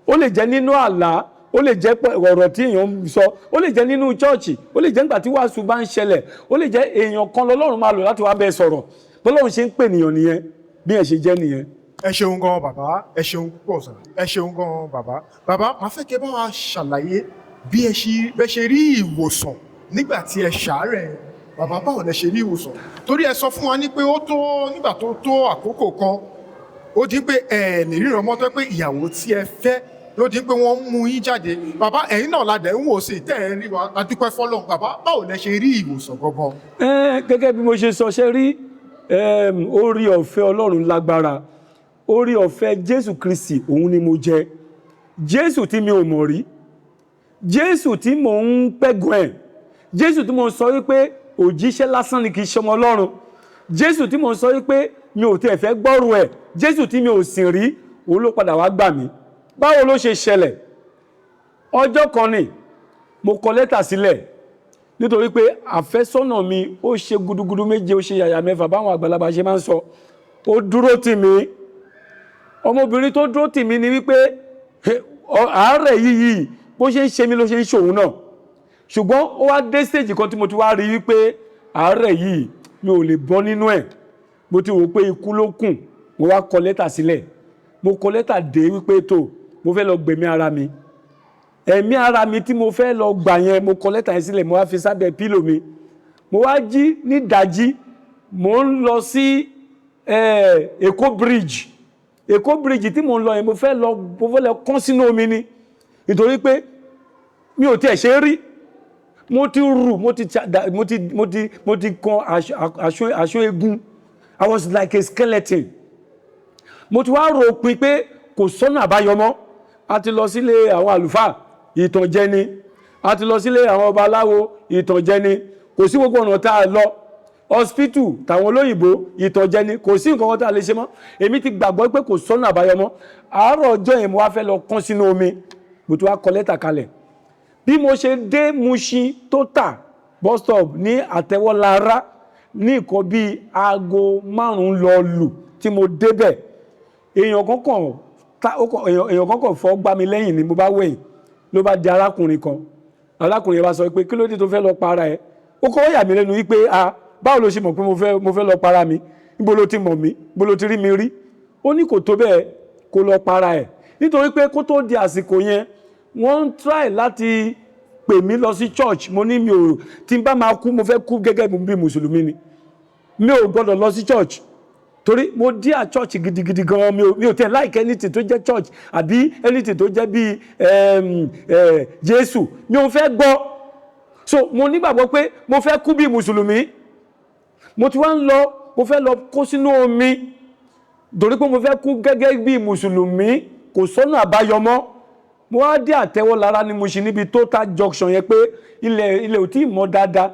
ó lè jẹ́ nínú àlá, ó lè jẹ́ ọ̀rọ̀ tí èèyàn ń sọ, ó lè jẹ́ nínú chọ́ọ̀chì, ó lè jẹ́ nígbà tí wàásù bá ń ṣẹlẹ̀, ó lè jẹ́ èèyàn kan lọ́lọ́run máa lò láti wá bẹ́ẹ̀ sọ̀rọ̀. Bọ́lọ́run ṣe ń pè ènìyàn nìyẹn, bí ẹ̀ ṣe jẹ́ nìyẹn. Ẹ ṣeun gan bàbá, ẹ ṣeun púpọ̀ sà, ẹ ṣeun gan bàbá. Bàbá máa fẹ́ kẹ́ bá wa ṣàlàyé bí ẹ ṣe rí ìwòsàn nígbà tí ẹ ṣàárẹ̀. Bàbá báwo lẹ ṣe rí ìwòsàn? Torí ẹ sọ fún wa ní pé ó tó nígbà tó tó àkókò kan, ó di pé ẹ lè ríran mọ́ tó pé ìyàwó tí ẹ fẹ́ ló di pé wọ́n mú yín jáde. Bàbá ẹ̀yin náà la dẹ̀ ń wò sí tẹ́ ẹ rí wa, a dúpẹ́ fọ́lọ́run. Bàbá báwo lẹ ṣe rí ìwòsàn gangan? Gẹ́gẹ́ bí mo ṣe sọ, ṣe rí orí ọ̀fẹ́ Ọlọ́run lágbára. Orí ọ̀fẹ́ Jésù Kristi òun ni mo jẹ. Jésù tí mi ò mọ̀ rí, Jésù tí mò ń pẹ́gàn ẹ̀, Jésù tí mo sọ wípé òjíṣẹ́ lásán ni kì í ṣọmọ Ọlọ́run, Jésù tí mo sọ wípé mi ò tiẹ̀ fẹ́ gbọ́rọ̀ ẹ̀, Jésù tí mi ò sìn rí, òun ló padà wá gbà mí. Báwo ló ṣe ṣẹlẹ̀? Ọjọ́ kan ni mo kọ lẹ́tà sílẹ̀ nítorí pé àfẹ́sọ́nà mi ó ṣe gudugudu méje, ó ṣe yàyà mẹ́fà báwọn àgbàlagbà ṣe máa ń sọ. Ó dúró tì mí. Ọmọbìnrin tó dúró tì mí ni wípé àárẹ̀ yìí bó ṣe ń ṣe mí ló ṣe ń ṣòun náà. Ṣùgbọ́n ó wá dé stage kan tí mo ti wá rí wípé àárẹ̀ yìí mi ò lè bọ́ nínú ẹ̀. Mo ti wò pé ikú ló kùn, mo wá kọ lẹ́tà sílẹ̀. Mo kọ lẹ́tà dé wípé tó mo fẹ́ lọ gbẹ̀mí ara mi. Ẹ̀mí ara mi tí mo fẹ́ lọ gbà yẹn, mo kọ lẹ́tà yẹn sílẹ̀, mo wá fi sábẹ́ pílò mi. Mo wá jí ní ìdájí, mo ń lọ sí Èkó bridge. Èkó bridge tí mo ń lọ yẹn mo fẹ́ lọ kán sínú omi ni. Nítorí pé mi ò tiẹ̀ ṣe rí. Mo ti rù, mo ti kan aṣọ egun. I was like a skeleton. Mo ti wá rò pin pé kò sọ́nà àbáyọ mọ́. A ti lọ sílé àwọn àlùfáà, ìtànjẹ ni. A ti lọ sílé àwọn ọba aláwo, ìtànjẹ ni. Kò sí gbogbo ọ̀nà tá a lọ. Hospital tàwọn olóyìnbó, ìtànjẹ ni. Kò sí nǹkan kan tá a lè ṣe mọ́. Èmi ti gbàgbọ́ pé kò sọ́nà àbáyọ mọ́. Àárọ̀ ọjọ́ yẹn mo wá fẹ́ lọ kán sínú omi. Mo ti wá kọ lẹ́tà kalẹ̀. Bí mo ṣe dé Mushin Total bus stop ní Àtẹwọ́lára ní nǹkan bí aago 5 lọ lù tí mo débẹ̀. Èèyàn kankan fọ́ gbá mi lẹ́yìn ni mo bá wẹ̀yìn ló bá di arákùnrin kan. Arákùnrin yẹn bá sọ pé kí ló dé tó fẹ́ lọ para ẹ̀? Ó kọ́ yà mí lẹ́nu wípé báwo ló ṣe mọ̀ pé mo fẹ́ lọ para mi? Níbo ló ti mọ̀ mí? Níbo ló ti rí mi rí? Ó ní kò tó bẹ́ẹ̀ kó lọ para ẹ̀. Nítorí pé kó tó di àsìkò yẹn wọ́n ń try láti pè mí lọ sí church. Mo ní mi ò tí n bá máa kú mo fẹ́ kú gẹ́gẹ́ bí mùsùlùmí ni. Mi ò gbọ́dọ̀ lọ sí church. Torí mo díà church gidigidi gan, mi ò tẹ̀ like anything tó jẹ́ church àbí anything tó jẹ́ bí Jésù. Mi ò fẹ́ gbọ́. So mo nígbàgbọ́ pé mo fẹ́ kú bí mùsùlùmí. Mo ti wá ń lọ, mo fẹ́ lọ kó sínú omi. Torí pé mo fẹ́ kú gẹ́gẹ́ bí mùsùlùmí, kò sọ́nà àbáyọ mọ́. Mo wá dé Àtẹwọ́lára ní Mushin níbi Total Junction yẹn pé ilẹ̀ ò tí ì mọ́ dáadáa.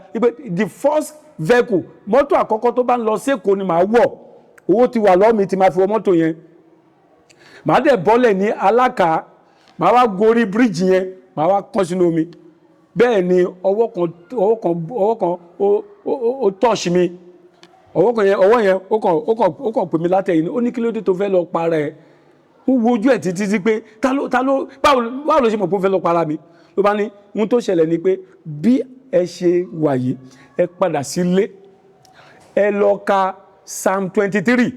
The first vehicle, mọ́tò àkọ́kọ́ tó bá ń lọ sí Èkó ni màá wọ̀. Owó ti wà lọ́wọ́ mi tí máa fi wọ mọ́tò yẹn. Màá dẹ̀ bọ́lẹ̀ ní Alákà, màá wá gorí bíríjì yẹn, màá wá kán sínú omi. Bẹ́ẹ̀ ni ọwọ́ kan ó touch mi. Ọwọ́ yẹn ó kàn pè mí látẹ̀yìn. Ó ní kí ló dé tó fẹ́ lọ para ẹ̀? Ó wo ojú ẹ̀ títí pé báwo ló ṣe mọ̀ pé ó fẹ́ lọ para mi? Ló bá ní ohun tó ṣẹlẹ̀ ni pé bí ẹ ṣe wà yìí, ẹ padà sílé, ẹ lọ ka psalm 23.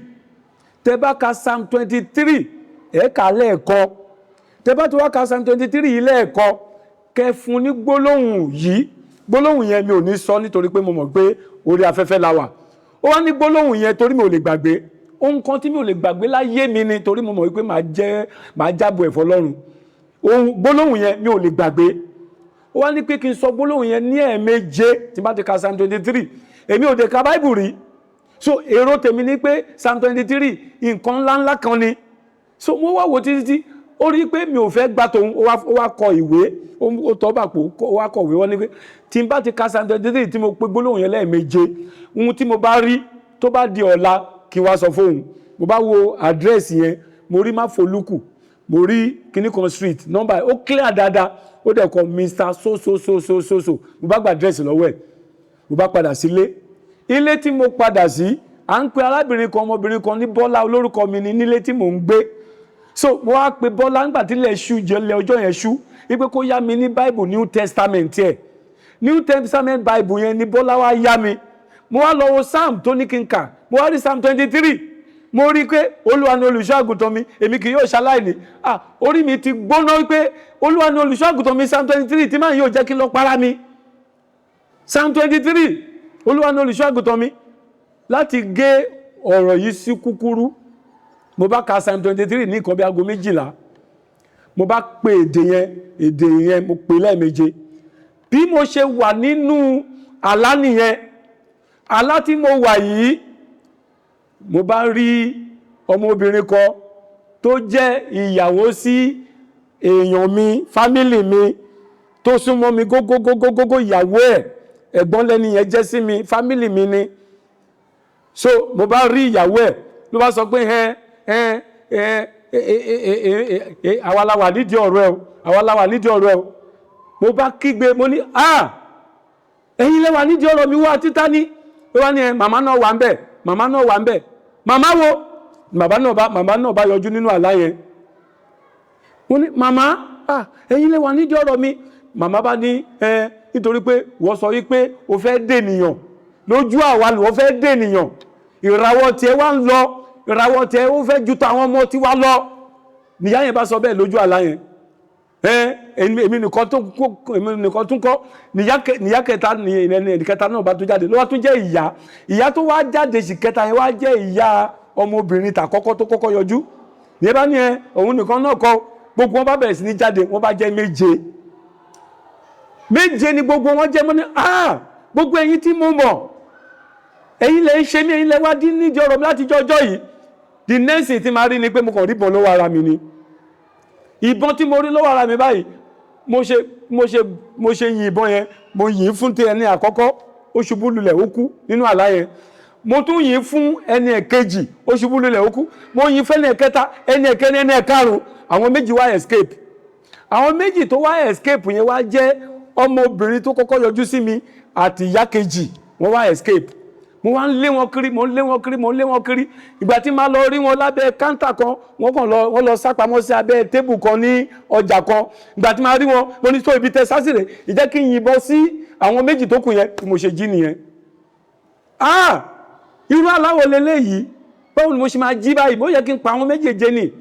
Tẹ́ bá ka psalm 23 ẹ kà lẹ́ẹ̀kan. Tẹ́ bá ti wá ka psalm 23 yìí lẹ́ẹ̀kan, kẹ́ fún ní gbólóhùn yìí. Gbólóhùn yẹn mi ò ní sọ nítorí pé mo mọ̀ pé orí afẹ́fẹ́ la wà. Ó wá ní gbólóhùn yẹn torí mi ò lè gbàgbé. Ohun kan tí mi ò lè gbàgbé láyé mi ni torí mo mọ̀ wípé màá jábọ̀ ẹ̀fọ́ lọ́run. Gbólóhùn yẹn mi ò lè gbàgbé. Ó wá ní pé kí n sọ gbólóhùn yẹn ní ẹ̀ẹ̀méje tí bá ti ka psalm 23. Èmi ò dé ka Bible rí. So èrò tèmi ni pé psalm 23 nǹkan ńláńlá kan ni. So mo wá wò títí ó rí pé mi ò fẹ́ gbà tòun, ó wá kọ ìwé, ó tọ́ bàpò, ó wá kọ̀wé wọ́n ní pé tí n bá ti ka psalm 23 tí mo pe gbólóhùn yẹn lẹ́ẹ̀méje, ohun tí mo bá rí tó bá di ọ̀la kí n wá sọ fóun. Mo bá wo àdírẹ́sì yẹn, mo rí Máfolúkù, mo rí kìnnìkan street nọ́mbà ó clear dáadáa, ó dẹ̀ kọ Mr. so. Mo bá gba àdírẹ́sì lọ́wọ́ ẹ̀, mo bá padà sílé. Ilé tí mo padà sí, à ń pe arábìnrin kan, ọmọbìnrin kan ní Bọ́lá, olórúkọ mi ni nílé tí mò ń gbé. So mo wá pe Bọ́lá nígbà tí ilẹ̀ ṣú jẹ́lẹ̀ ọjọ́ yẹn ṣú, wípé kó yá mi ní Bible New Testament ẹ̀. New Testament Bible yẹn ni Bọ́lá wá yá mi. Mo wá lọ wo Psalm tó ní kí n kà, mo wá rí Psalm 23. Mo rí pé Olúwa ni olùṣọ́ àgùntàn mi, èmi kì yóò ṣaláìní. Orí mi ti gbóná wípé Olúwa ni olùṣọ́ àgùntàn mi, Psalm 23 tí máa yóò jẹ́ kí n lọ para mi. Psalm 23, Olúwa ni olùṣọ́ àgùntàn mi. Láti gé ọ̀rọ̀ yìí sí kúkúrú, mo bá ka Psalm 23 ní nǹkan bí aago 12. Mo bá pe èdè yẹn mo pè lẹ́ẹ̀méje. Bí mo ṣe wà nínú àlá nìyẹn, àlá tí mo wà yìí, mo bá rí ọmọbìnrin kan tó jẹ́ ìyàwó sí èèyàn mi, fámílì mi, tó súnmọ́ mi gógógógógó, ìyàwó ẹ̀, ẹ̀gbọ́n lẹ́ni yẹn jẹ́ sí mi, fámílì mi ni. So mo bá rí ìyàwó ẹ̀, ló bá sọ pé àwa la wà nídìí ọ̀rọ̀ ẹ̀ o, àwa la wà nídìí ọ̀rọ̀ ẹ̀ o. Mo bá kígbe, mo ní ẹ̀yin lẹ wà nídìí ọ̀rọ̀ mi, wá títà ní. Ó wá ní màmá náà wà ń bẹ̀, màmá náà wà ń bẹ̀. Màmá wo? Màmá náà bá yọjú nínú àlá yẹn. Mo ní màmá, ẹ̀yin lẹ wà nídìí ọ̀rọ̀ mi. Màmá bá ní nítorí pé wọ́n sọ wípé o fẹ́ dènìyàn lójú àwa ló fẹ́ dènìyàn, ìràwọ̀ tiẹ̀ wá ń lọ, ìràwọ̀ tiẹ̀ ó fẹ́ ju tàwọn ọmọ tí wá lọ. Níyà yẹn bá sọ bẹ́ẹ̀ lójú àlá yẹn. Èmi nìkan tún kọ́, níyà kẹta nìkẹta náà bá tún jáde, ló wá tún jẹ́ ìyá tó wá jáde sí kẹta yẹn wá jẹ́ ìyá ọmọbìnrin tàkọ́kọ́ tó kọ́kọ́ yọjú. Ní bá ní òun nìkan náà kọ́, gbogbo wọn bá bẹ̀rẹ̀ sí ní jáde, wọ́n bá jẹ́ méje ni gbogbo wọn jẹ́. Mọ́ ní gbogbo ẹ̀yin tí mo mọ̀, ẹ̀yin lẹ ń ṣe mí, ẹ̀yin lẹ wá dín nídìí ọ̀rọ̀ mi láti jọjọ́ yìí. The next thing tí máa rí ni pé mo kàn rí ìbọn lọ́wọ́ ara mi ni. Ìbọn tí mo rí lọ́wọ́ ara mi báyìí, mo ṣe yin ìbọn yẹn, mo yìn fún ti ẹni àkọ́kọ́, ó ṣubú lulẹ̀ ó kú nínú àlá yẹn. Mo tún yìn fún ẹni ẹ̀kejì, ó ṣubú lulẹ̀ ó kú. Mo yìn fún ẹni ẹ̀kẹta, ẹni ẹ̀kẹrin, ẹni ẹ̀karùn-ún. Àwọn méjì wá escape. Àwọn méjì tó wá escape yẹn wá jẹ́ ọmọbìnrin tó kọ́kọ́ yọjú sí mi àti ìyá kejì, wọ́n wá escape. Mo wá ń lé wọn kiri. Ìgbà tí máa lọ rí wọn lábẹ́ káńtà kan, wọ́n lọ sápamọ́ sí abẹ́ tébù kan ní ọjà kan. Ìgbà tí máa rí wọn, mo ní tó ibi tẹ sásìrè, ìjẹ́ kí n yìnbọn sí àwọn méjì tó kù yẹn, bí mo ṣe jí nìyẹn. Irú aláwọ̀ leléyìí, báwo ni mo ṣe máa jí báyìí? Mo yẹ kí n pa àwọn méjèèjì ni.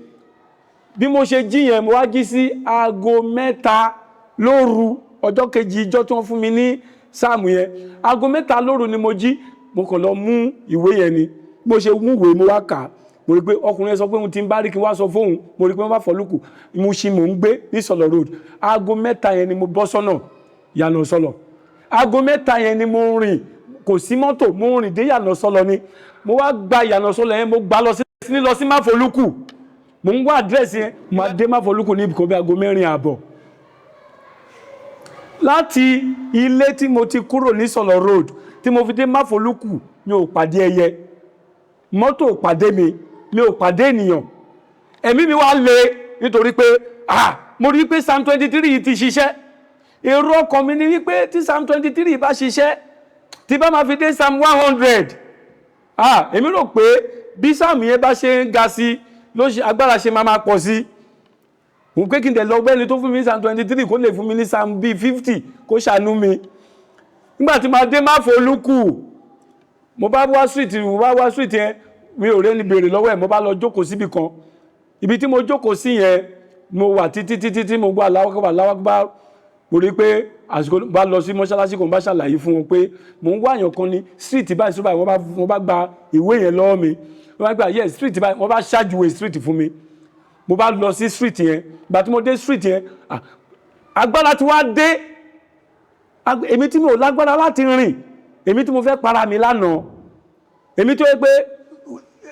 Bí mo ṣe jí yẹn, mo wá jí sí aago 3 lóru ọjọ́ kejì ìjọ tí wọ́n fún mi ní sáàmù yẹn. Aago 3 lóru ni mo jí. Mo kàn lọ mú ìwé yẹn ni. Mo ṣe mú ìwé, mo wá kà. Mo rí pé ọkùnrin sọ pé òun ti ń bá rí kí wá sọ fóun. Mo rí pé wọ́n bá Fọlúkù. Mo ṣì mò ń gbé ní Sọ̀lọ̀ road. Aago 3 yẹn ni mo bọ́ sọ́nà Yànà Sọ̀lọ̀. Aago 3 yẹn ni mo rìn, kò sí mọ́tò, mo rìn dé Yànà Sọ̀lọ̀ ni. Mo wá gba Yànà Sọ̀lọ̀ yẹn, mo gbà lọ sí Máfolúkù. Mo ń wá àdírẹ́sì yẹn, mo dé Máfolúkù ní ìkọ́ bí aago 4:30. Láti ilé tí mo ti kúrò ní Sọ̀lọ̀ road tí mo fi dé Máfolúkù, mi ò pàdé ẹyẹ, mọ́tò ò pàdé mi ò pàdé ènìyàn. Ẹ̀mí mi wá le nítorí pé mo rí pé Psalm 23 yìí ti ṣiṣẹ́. Èrò ọkàn mi ni wípé tí Psalm 23 bá ṣiṣẹ́, tí bá máa fi dé Psalm 100, èmi rò pé bí Psalm yẹn bá ṣe ń ga sí agbára ṣe máa pọ̀ sí. Mo pé kí n dẹ̀ lọ gbẹ́ni tó fún mi ní Psalm 23 kó lè fún mi ní Psalm bíi 50 kó ṣàánú mi. Nígbà tí máa dé Máfolúkù, mo bá wá street yẹn mi ò rẹ́ni béèrè lọ́wọ́ ẹ̀, mo bá lọ jókòó síbi kan, ibi tí mo jókòó sí yẹn mo wà títí mo gbọ́ aláwọ̀ mo rí pé àsìkò bá lọ sí mọ́ṣáláṣí kan bá ṣàlàyé fún wọn pé mò ń wá àyàn kan ní street báyìí sí báyìí wọ́n bá gba ìwé yẹn lọ́wọ́ mi, wọ́n bá gba yes street báyìí, wọ́n bá ṣáàjúwe street fún mi, mo bá lọ sí street yẹn, ìgbà tí mo dé street yẹn agbára tí wá dé, èmi tí mi ò lágbára láti rìn, èmi tí mo fẹ́ para mi lánàá, èmi tó yẹ pé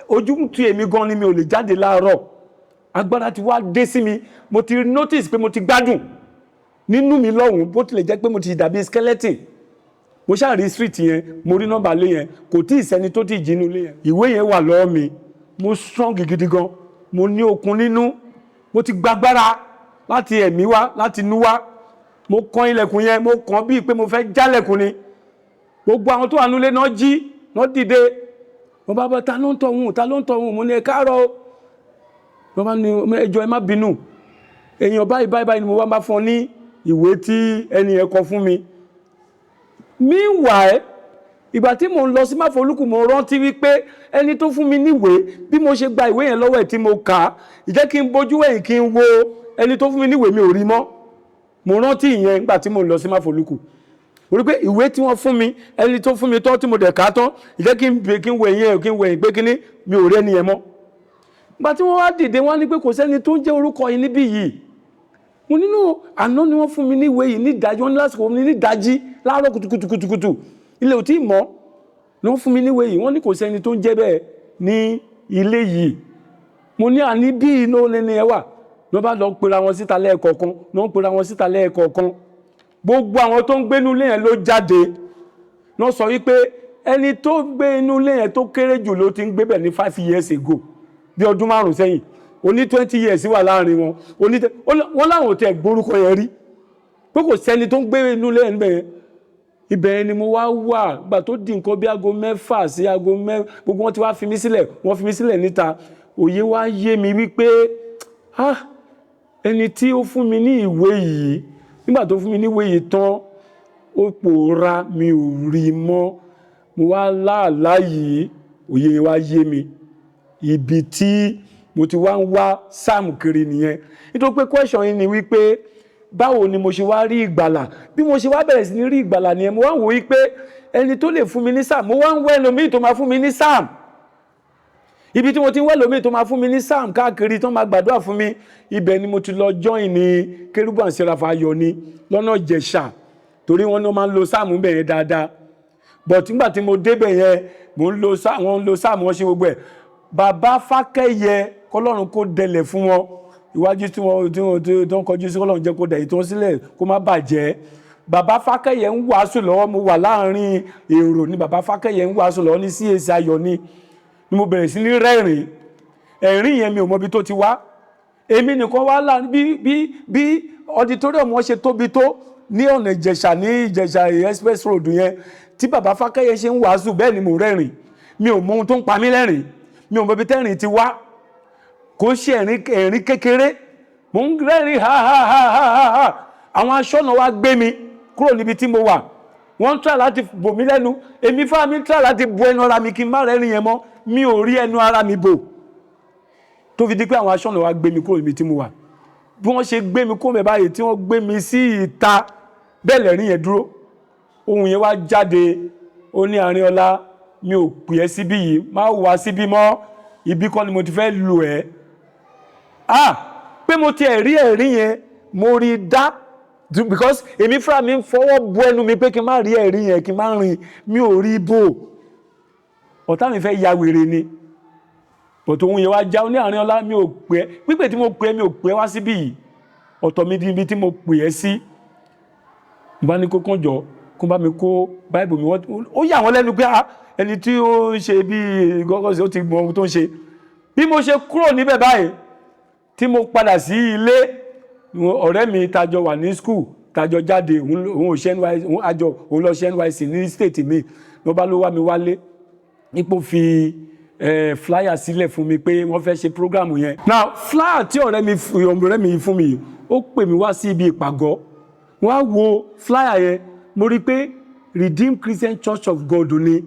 ojú ti èmi gan ni mi ò lè jáde láàárọ̀, agbára tí wá dé sí mi, mo ti notice pé mo ti gbádùn nínú mi lọ́hùn bó tilẹ̀ jẹ́ pé mo ti dàbí skeleton. Mo ṣáà rí street yẹn, mo rí nọ́mbà lé yẹn, kò tí ì sẹ́ni tó ti jínú lé yẹn, ìwé yẹn wà lọ́wọ́ mi, mo strong gidi gan, mo ní okun nínú, mo ti gbàgbára láti ẹ̀mí wá, láti inú wá, mo kan ilẹ̀kùn yẹn, mo kàn bíi pé mo fẹ́ jálẹ̀kùn ni, gbogbo àwọn tó wà nílé náà jí, náà dìde, wọ́n bá bá ta ló ń tọ̀hún, mo ní ẹ káàárọ̀, wọ́n bá ní ẹjọ́ ẹ má bínú, èèyàn báyìí ni mo bá fún ọ ní ìwé tí ẹni ẹ kọ fún mi. Meanwhile, ìgbà tí mo ń lọ sí Máfolúkù mo rántí wípé ẹni tó fún mi níwèé, bí mo ṣe gba ìwé yẹn lọ́wọ́ ẹ̀ tí mo kà á, ìjẹ́ kí n bójú wẹ̀yìn kí n wo ẹni tó fún mi níwèé, mi ò rí mọ́. Mo rántí ìyẹn nígbà tí mo ń lọ sí Máfolúkù. Mo rí pé ìwé tí wọ́n fún mi, ẹni tó fún mi tán tí mo dẹ̀ kà á tán, ìjẹ́ kí n wẹ̀yìn pé kíní mi ò rí ẹni yẹn mọ́. Ìgbà tí wọ́n wá dìde wọ́n ní pé kò sẹ́ni tó ń jẹ́ orúkọ yìí níbí yìí. Mo nínú àná ni wọ́n fún mi níwèé yìí ní ìdájí, wọ́n ní lásìkò mi ní ìdájí láàárọ̀ kùtùkùtù ilé ò tí mọ́ ni wọ́n fún mi níwèé yìí, wọ́n ní kò sẹ́ni tó ń jẹ́ bẹ́ẹ̀ ní ilé yìí. Mo ní àní bí iná lẹ́ni ẹ wà, wọ́n bá lọ pera wọn síta lẹ́ẹ̀kọ̀ọ̀kan, gbogbo àwọn tó ń gbé inú ilé yẹn ló jáde, wọ́n sọ wípé ẹni tó gbé inú ilé yẹn tó kéré jù ló ti ń gbé bẹ̀ ní 5 years ago, bí ọdún 5 sẹ́yìn, oní 20 years wà láàrin wọn, wọ́n láwọn tẹ gbórúkọ yẹn rí pé kò sẹ́ni tó ń gbé inú ilé yẹn níbẹ̀. Ibẹ̀ ni mo wà gbà tó di nǹkan bí aago 6 sí aago 7, gbogbo wọn ti wá fi mí sílẹ̀ níta. Òye wá yé mi wípé ẹni tí ó fún mi ní ìwé yìí, nígbà tó fún mi ní ìwé yìí tán, ó pòórá, mi ò rí mọ́. Mo wá láàlá yìí, òye wá yé mi, ibi tí mo ti wá ń wá sáàmù kiri nìyẹn. Nítorí pé question yìí ni wípé báwo ni mo ṣe wá rí ìgbàlà, bí mo ṣe wá bẹ̀rẹ̀ sí ní rí ìgbàlà nìyẹn. Mo wá wò wípé ẹni tó lè fún mi ní sáàmù, mo wá ń wá ẹlòmíì tó máa fún mi ní sáàmù, ibi tí mo ti ń wá ẹlòmíì tó máa fún mi ní sáàmù káàkiri tó máa gbàdúrà fún mi, ibẹ̀ ni mo ti lọ join ní Kérúbù and Séráfù Ayọ̀ ni lọ́nà Ìjẹ̀ṣà, torí wọ́n ní wọ́n máa ń lo sáàmù bẹ̀ yẹn dáadáa. But nígbà tí mo débẹ̀ yẹn, wọ́n ń lo sáàmù, wọ́n ṣe gbogbo ẹ̀. Bàbá Fákẹ́yẹ kọ́lọ́run kó dẹlẹ̀ fún wọn, iwájú tí wọ́n kọjú sí kọ́lọ́run jẹ́ kó dẹ̀ ìtàn sílẹ̀ kó má bàjẹ́. Bàbá Fákẹ́yẹ ń wàásù lọ́wọ́, mo wà láàrin èrò ni bàbá Fákẹ́yẹ ń wàásù lọ́wọ́ ní CAC Ayọ̀ ni mo bẹ̀rẹ̀ sí ní rẹ́rìn. Ẹ̀rín yẹn mi ò mọ ibi tó ti wá, èmi nìkan wá lá bí auditorium wọn ṣe tóbi tó ní ọ̀nà Ìjẹ̀ṣà, ní Ìjẹ̀ṣà express road yẹn, tí bàbá Fákẹ́yẹ ṣe ń wàásù bẹ́ẹ̀ ni mo rẹ́rìn. Mi ò mọ ohun tó ń pa mí lẹ́rìn, mi ò mọ ibi tẹ́rìn ti wá, kò ṣe ẹ̀rín kékeré, mo ń rẹ́rìn ha. Àwọn aṣọ́nà wá gbé mi kúrò níbi tí mo wà, wọ́n ń try láti bò mí lẹ́nu, èmi fáwọn mi ń try láti bo ẹnu ara mi kí n má rẹ́rìn yẹn mọ́, mi ò rí ẹnu ara mi bò, tó fi di pé àwọn aṣọ́nà wá gbé mi kúrò níbi tí mo wà. Bí wọ́n ṣe gbé mi kúrò mẹ́ báyìí tí wọ́n gbé mi sí ìta, bẹ́ẹ̀ lẹ́rìn yẹn dúró, ohun yẹn wá jáde, ó ní Arinola, mi ò pè ẹ́ síbí yìí, má wá síbí mọ́, ibi kọ́ ni mo ti fẹ́ lò ẹ́. Pé mo ti ẹ̀rí ẹ̀rí yẹn mo rí dá, because èmi fúnra mi ń fọwọ́ bu ẹnu mi pé kí n má rí ẹ̀rí yẹn, kí n má rìn, mi ò rí bò, ọ̀tá mi fẹ́ ya wèrè ni. Bọ̀tò ohun yẹn wá já, ní Arinola, mi ò pè ẹ́, pípè tí mo pè ẹ́ mi ò pè ẹ́ wá síbí yìí, ọ̀tọ̀ mi di ibi tí mo pè ẹ́ sí. Mo bá ní kó kàn jọ kó bá mi kó báìbù mi, ó yà wọ́n lẹ́nu pé ẹni tí ó ń ṣe bí gọ́gọ́sì ó ti mọ ohun tó ń ṣe. Bí mo ṣe kúrò níbẹ̀ báyìí tí mo padà sí ilé, ọ̀rẹ́ mi tajọ wà ní school, tajọ jáde, òun lọ ṣe NYSC ní state mi, ló bá ló wá mi wálé, ipò fi flyer sílẹ̀ fún mi pé wọ́n fẹ́ ṣe program yẹn. Now flyer tí ọ̀rẹ́ mi fún mi, ó pè mí wá sí ibi ìpàgọ́, wọ́n á wo flyer yẹn, mo rí pé Redeemed Christian Church of God ni.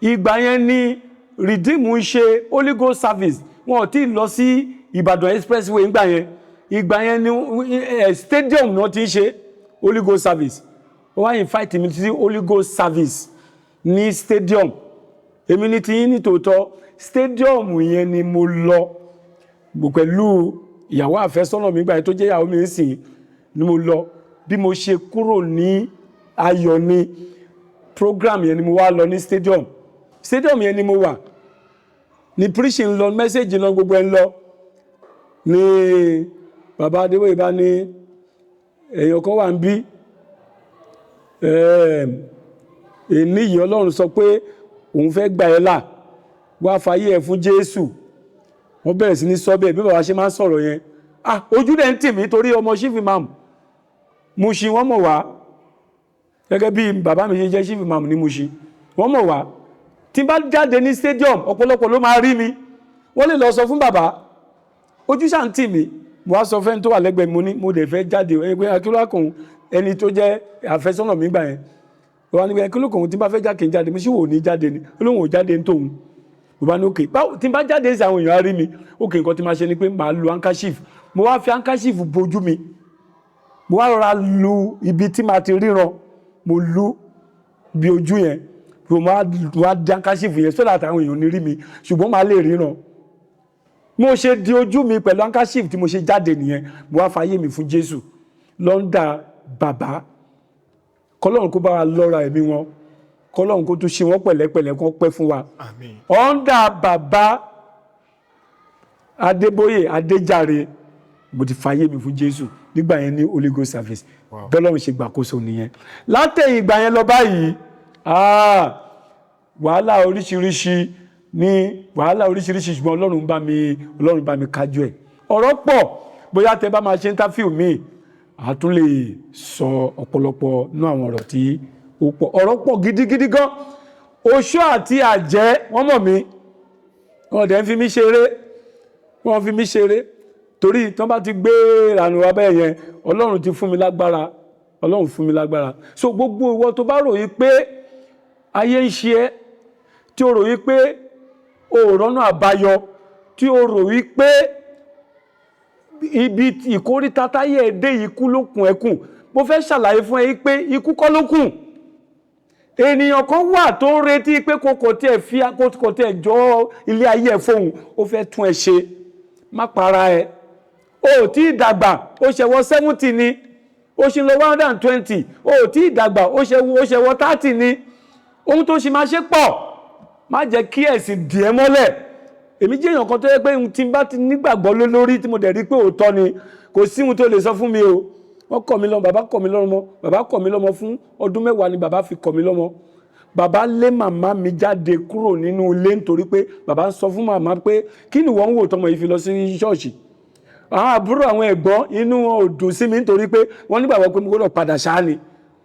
ìgbà yẹn ni Redeem ń ṣe Holy Ghost service, wọn ò tí ì lọ sí Ìbàdàn expressway ńgbà yẹn. Ìgbà yẹn ni stadium náà ti ń ṣe Holy Ghost service. Wọ́n wá invite mi sí Holy Ghost service ní stadium. Èmi ní ti yín ní tòótọ́ stadium yẹn ni mo lọ pẹ̀lú ìyàwó àfẹ́sọ́nà mi gbà yẹn tó jẹ́ ìyàwó mi ń sìn ni mo lọ. Bí mo ṣe kúrò ní ayọ̀ ni program yẹn ni mo wá lọ ní stadium yẹn ni mo wà ní preaching lọ, message lọ, gbogbo ẹ̀ ń lọ ní bàbá Adébóyè bá ní èèyàn kan wà ń bí èní yìí Ọlọ́run sọ pé òun fẹ́ gbà ẹ́ là, wá fàyè ẹ̀ fún Jésù. Wọ́n bẹ̀rẹ̀ sí ní sọ bẹ́ẹ̀ bí bàbá ṣe máa ń sọ̀rọ̀ yẹn. Ojú dẹ̀ ń tì mí torí ọmọ chief imam Mushin wọ́n mọ̀ wá gẹ́gẹ́ bí bàbá mi ṣe jẹ́ chief imam ní Mushin, wọ́n mọ̀ wá. Tí bá jáde ní stadium ọ̀pọ̀lọpọ̀ ló máa rí mi, wọ́n lè lọ sọ fún bàbá, ojú ṣà ń tì mí. Mo wá sọ fẹ́ni tó wà lẹ́gbẹ̀ẹ́ mi, mo dẹ̀ fẹ́ jáde ẹgbẹ́ akílọ́kùn ẹni tó jẹ́ àfẹ́sọ́nà mi gbà yẹn. Wọ́n ní akílọ́kùn tí bá fẹ́ jáde jáde, mo sì wò ní jáde ni, olóhùn ò jáde ní tòun. Mo bá ní òkè, tí bá jáde sí àwọn èèyàn á rí mi, òkè nǹkan tí máa ṣe ni pé màá lu handkerchief. Mo wá fi handkerchief bojú mi, mo wá rọra lu ibi tí màá ti ríran, mo lu bí ojú yẹn, mo wá di handkerchief yẹn sódà táwọn èèyàn ní rí mi ṣùgbọ́n màá lè ríran. Mo ṣe di ojú mi pẹ̀lú handkerchief tí mo ṣe jáde nìyẹn. Mo wá fàyè mi fún Jésù lọ́ndà bàbá. Kọ́lọ́run kó bá wa lọ́ra ẹ̀mí wọn, kọ́lọ́run kó tún ṣe wọ́n pẹ̀lẹ́pẹ̀lẹ́ kó pẹ́ fún wa. Àmín. Ọ̀ndà bàbá Adébóyè Adéjàre mo ti fàyè mi fún Jésù nígbà yẹn ní Holy Ghost service. Bọ́lọ́run ṣe gbàkóso nìyẹn. Látẹ̀yìn ìgbà yẹn lọ báyìí wàhálà oríṣiríṣi ṣùgbọ́n Ọlọ́run bá mi kájú ẹ̀. Ọ̀rọ̀ pọ̀, bóyá tẹ bá máa ṣe interview mi a tún lè sọ ọ̀pọ̀lọpọ̀ nínú àwọn ọ̀rọ̀ tí ó pọ̀. Ọ̀rọ̀ pọ̀ gidigidi gan. Oṣó àti àjẹ́ wọ́n mọ̀ mí, wọ́n dẹ̀ ń fi mí ṣeré, torí tí wọ́n bá ti gbé ìlànà wa bẹ́ẹ̀ yẹn Ọlọ́run ti fún mi lágbára. So gbogbo ìwọ tó bá ròyìn pé ayé ń ṣe ẹ́, tí ó ròyìn pé o rọ́nà àbáyọ, tí ó ròyìn pé ibi ìkóríta táyé ẹ̀dẹ́ ikú ló kùn ẹkùn, mo fẹ́ ṣàlàyé fún ẹ pé ikú kọ́ ló kùn. Ènìyàn kan wà tó ń retí pé kò tiẹ̀ jọ ilé ayé ẹ̀ fóun, ó fẹ́ tún ẹ ṣe. Má para ẹ. O tí ìdàgbà, ó ṣẹ̀wọ̀ 70 ni, ó ṣe lọ 120, o tí ìdàgbà, ó ṣẹ̀wọ̀ 30 ni. Ohun tó ṣe máa ṣe pọ̀, má jẹ́ kí ẹ̀sìn dì ẹ́ mọ́lẹ̀. Èmi jẹ́ èèyàn kan tó yẹ pé tí n bá ti nígbàgbọ́ lórí tí mo dẹ̀ rí pé òótọ́ ni, kò sí ohun tó lè sọ fún mi o. Wọ́n kọ̀ mí lọ́mọ, bàbá kọ̀ mí lọ́mọ fún ọdún 10 ni bàbá fi kọ̀ mí lọ́mọ. Bàbá lé màmá mi jáde kúrò nínú ilé nítorí pé bàbá ń sọ fún màmá pé kí ni wọ́n ń wò tọmọ yìí fi lọ sí ṣọ́ọ̀ṣì. Àwọn àbúrò àwọn ẹ̀gbọ́n inú wọn ò dùn sí mi nítorí pé wọ́n nígbàgbọ́ pé mo gbọ́dọ̀ padà ṣáá ni.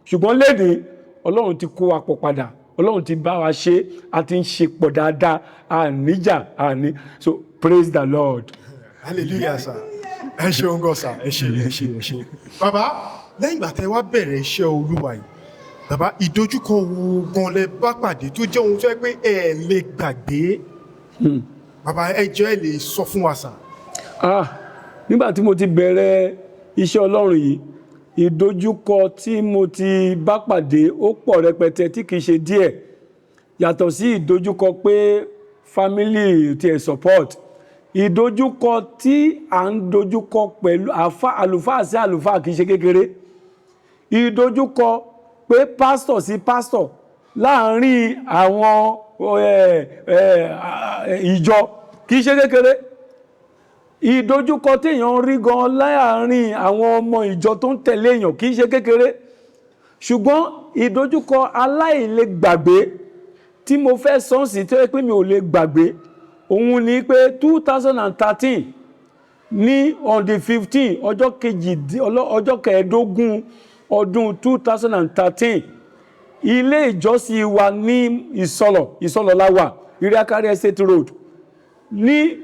Ṣùgbọ́n lénìí Ọlọ́run ti kó wa pọ̀ padà, Ọlọ́run ti bá wa ṣe, a ti ń ṣe pọ̀ dáadáa, àníjà. So praise the Lord. Hallelujah sir. Ẹ ṣeun gan sir, ẹ ṣe. Bàbá, lẹ́yìn ìgbà tẹ́ wá bẹ̀rẹ̀ iṣẹ́ Olúwa yìí, bàbá ìdojúkọ wo gan lẹ bá pàdé tó jẹ́ ohun tó yẹ pé ẹ lè gbàgbé? Bàbá ẹ jọ̀ọ́ ẹ lè sọ fún wa sir. Nígbà tí mo ti bẹ̀rẹ̀ iṣẹ́ Ọlọ́run yìí, ìdojúkọ tí mo ti bá pàdé ó pọ̀ rẹpẹtẹ tí kìí ṣe díẹ̀. Yàtọ̀ sí ìdojúkọ pé family ti ẹ̀ support, ìdojúkọ tí à ń dojúkọ pẹ̀lú àlùfáà sí àlùfáà kìí ṣe kékeré. Ìdojúkọ pé pastor sí pastor láàárín àwọn ìjọ kìí ṣe kékeré. Ìdojúkọ tí èèyàn rí gan láàárín àwọn ọmọ ìjọ tó ń tẹ̀lé èèyàn kìí ṣe kékeré. Ṣùgbọ́n ìdojúkọ aláìlẹ́gbàgbé tí mo fẹ́ sọ́nsì tó yẹ pé mi ò lè gbàgbé, òun ni pé 2013 ní on the 15 ọjọ́ kẹẹ̀ẹ́dógún ọdún 2013 ilé ìjọsìn wa ní Ìsọlọ̀ la wà, Iriakari Estate Road, ní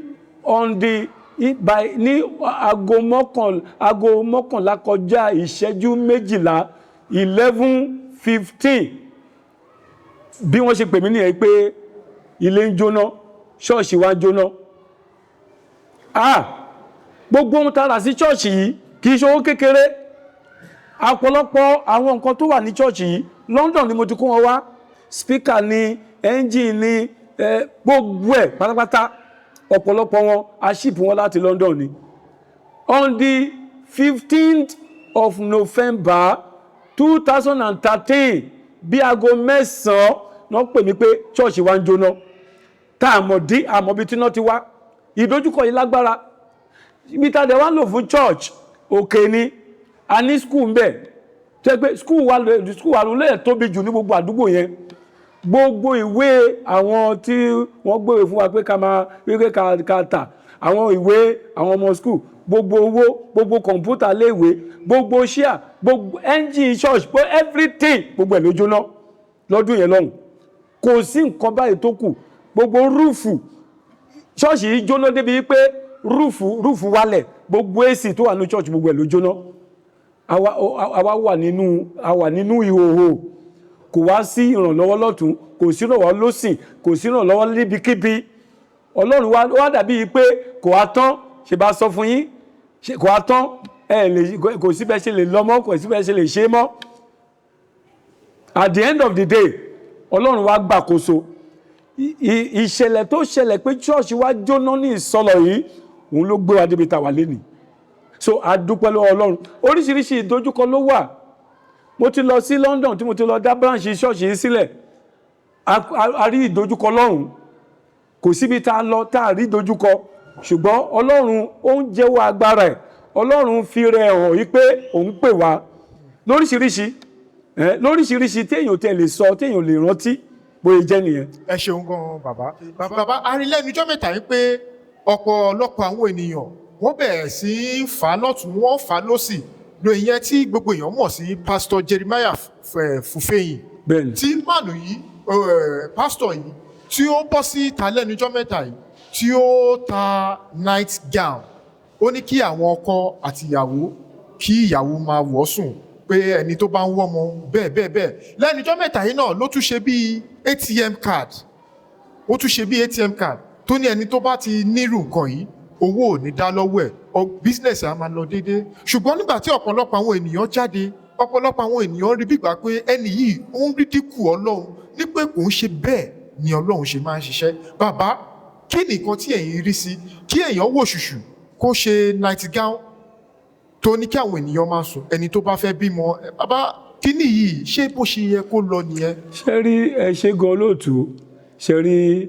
aago mọ́kànlá kọjá ìṣẹ́jú 12 11:15 bí wọ́n ṣe pè mí nìyẹn pé ilé ń jóná ṣọ́ọ̀ṣì wa ń jóná. Gbogbo ohun tààrà sí ṣọ́ọ̀ṣì yìí kì í ṣe owó kékeré. Ọ̀pọ̀lọpọ̀ àwọn nǹkan tó wà ní ṣọ́ọ̀ṣì yìí London ni mo ti kó wọn wá, speaker ni, engine ni, gbogbo ẹ̀ pátápátá ọ̀pọ̀lọpọ̀ wọn a ship wọn láti London ni. On the 15th of November 2013 bí aago 9 náà pè mí pé ṣọ́ọ̀ṣì wa ń jóná, tá àmọ̀bí tí náà ti wá. Ìdojúkọ yìí lágbára. Ibi tá a dẹ̀ wá lò fún church òkè ni, a ní school ń bẹ̀ tó yẹ pé school wa ló lè tóbi jù ní gbogbo àdúgbò yẹn. Gbogbo ìwé àwọn tí wọ́n gbé fún wa pé ká máa wípé ká tà, àwọn ìwé àwọn ọmọ school, gbogbo owó, gbogbo kọ̀ǹpútà léèwé, gbogbo ṣíà, gbogbo engine church, everything gbogbo ẹ̀ ló jóná lọ́dún yẹn lọ́hùn. Kò sí nǹkan báyìí tó kù. Gbogbo rúùfù ṣọ́ọ̀ṣì yìí jóná débi pé rúùfù wálẹ̀, gbogbo AC tó wà ní church gbogbo ẹ̀ ló jóná. Àwa wà nínú ìhòòhò. Kò wá sí ìrànlọ́wọ́ lọ́tún, kò sí ìrànlọ́wọ́ lósìn, kò sí ìrànlọ́wọ́ níbikíbi. Ọlọ́run wá dàbí pé kò wá tán, ṣe bá sọ fún yín, kò wá tán, kò sí bẹ́ẹ̀ ṣe lè lọ mọ́, kò sí bẹ́ẹ̀ ṣe lè ṣe mọ́. At the end of the day, Ọlọ́run wá gbàkóso. Ìṣẹ̀lẹ̀ tó ṣẹlẹ̀ pé church wa jóná ní ìsọlọ̀ yìí, òun ló gbé wa débi tá wà lénìí. So a dúpẹ́ lọ́wọ́ Ọlọ́run. Oríṣiríṣi ìdojúkọ ló wà. Mo ti lọ sí London tí mo ti lọ dá branch church yìí sílẹ̀. A rí ìdojúkọ lọ́hùn. Kò síbi tá a lọ tá a rí ìdojúkọ. Ṣùgbọ́n Ọlọ́run ó ń jẹ́wọ́ agbára ẹ̀. Ọlọ́run fi rẹ̀ hàn wípé òun pè wá lóríṣiríṣi téèyàn tẹ̀ lè sọ, téèyàn lè rántí bóyá jẹ́ nìyẹn. Ẹ ṣeun gan bàbá. Bàbá a rí lẹ́nu ọjọ́ mẹ́ta yìí pé ọ̀pọ̀lọpọ̀ àwọn ènìyàn wọ́n bẹ̀rẹ̀ sí í fà á lọ́tún, wọ́n fà á lọ́sì. Ìyẹn tí gbogbo èèyàn mọ̀ sí Pastor Jeremiah Fufeyin. Bẹ́ẹ̀ni. Tí mànù yìí, pastor yìí, tí ó bọ́ sí ìta lẹ́nu ọjọ́ mẹ́ta yìí, tí ó ta night gown. Ó ní kí àwọn ọkọ àti ìyàwó kí ìyàwó máa wọ̀ sùn, pé ẹni tó bá ń wọ́mọ bẹ́ẹ̀. Lẹ́nu ọjọ́ mẹ́ta yìí náà ló tún ṣe bí ATM card. Ó tún ṣe bí ATM card tó ní ẹni tó bá ti nírú nǹkan yìí, owó ò ní dá lọ́wọ́ ẹ̀, business á máa lọ déédéé. Ṣùgbọ́n nígbà tí ọ̀pọ̀lọpọ̀ àwọn ènìyàn jáde, ọ̀pọ̀lọpọ̀ àwọn ènìyàn rí bí gbà pé ẹni yìí ó ń rí dínkù Ọlọ́run, ní pé kò ń ṣe bẹ́ẹ̀ ni Ọlọ́run ṣe máa ń ṣiṣẹ́. Bàbá, kí ni nǹkan tí ẹ̀yin rí sí kí èèyàn wò ṣùṣù kó ṣe night gown tó ní kí àwọn ènìyàn máa sùn, ẹni tó bá fẹ́ bímọ? Bàbá, kí ni yìí ṣé bó ṣe yẹ kó lọ nìyẹn? Ṣé rí ṣe gan olóòtú, ṣe rí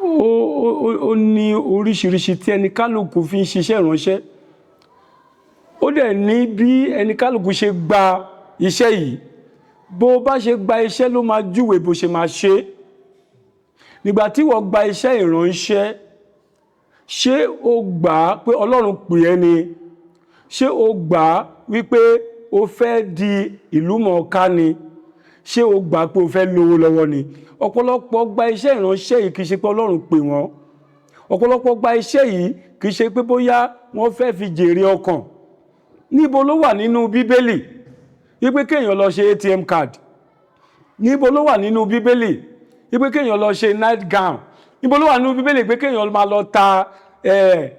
ó ní oríṣiríṣi tí ẹni kálukú fi ń ṣiṣẹ́ ìránṣẹ́. Ó dẹ̀ ní bí ẹni kálukú ṣe gba iṣẹ́ yìí. Bó bá ṣe gba iṣẹ́ ló máa júwe bó ṣe máa ṣe. Nígbà tí wọ́n gba iṣẹ́ ìránṣẹ́, ṣé o gbà á pé Ọlọ́run pè ẹ́ ni? Ṣé o gbà á wípé o fẹ́ di ìlúmọ̀ọ́ká ni? Ṣé o gbà á pé o fẹ́ lówó lọ́wọ́ ni? Ọ̀pọ̀lọpọ̀ gba iṣẹ́ ìránṣẹ́ yìí kì í ṣe pé Ọlọ́run pè wọ́n. Ọ̀pọ̀lọpọ̀ gba iṣẹ́ yìí kì í ṣe pé bóyá wọ́n fẹ́ fi jèrè ọkàn. Níbo ló wà nínú Bíbélì wípé kéèyàn lọ ṣe ATM card? Níbo ló wà nínú Bíbélì wípé kéèyàn lọ ṣe night gown? Níbo ló wà nínú Bíbélì pé kéèyàn máa lọ ta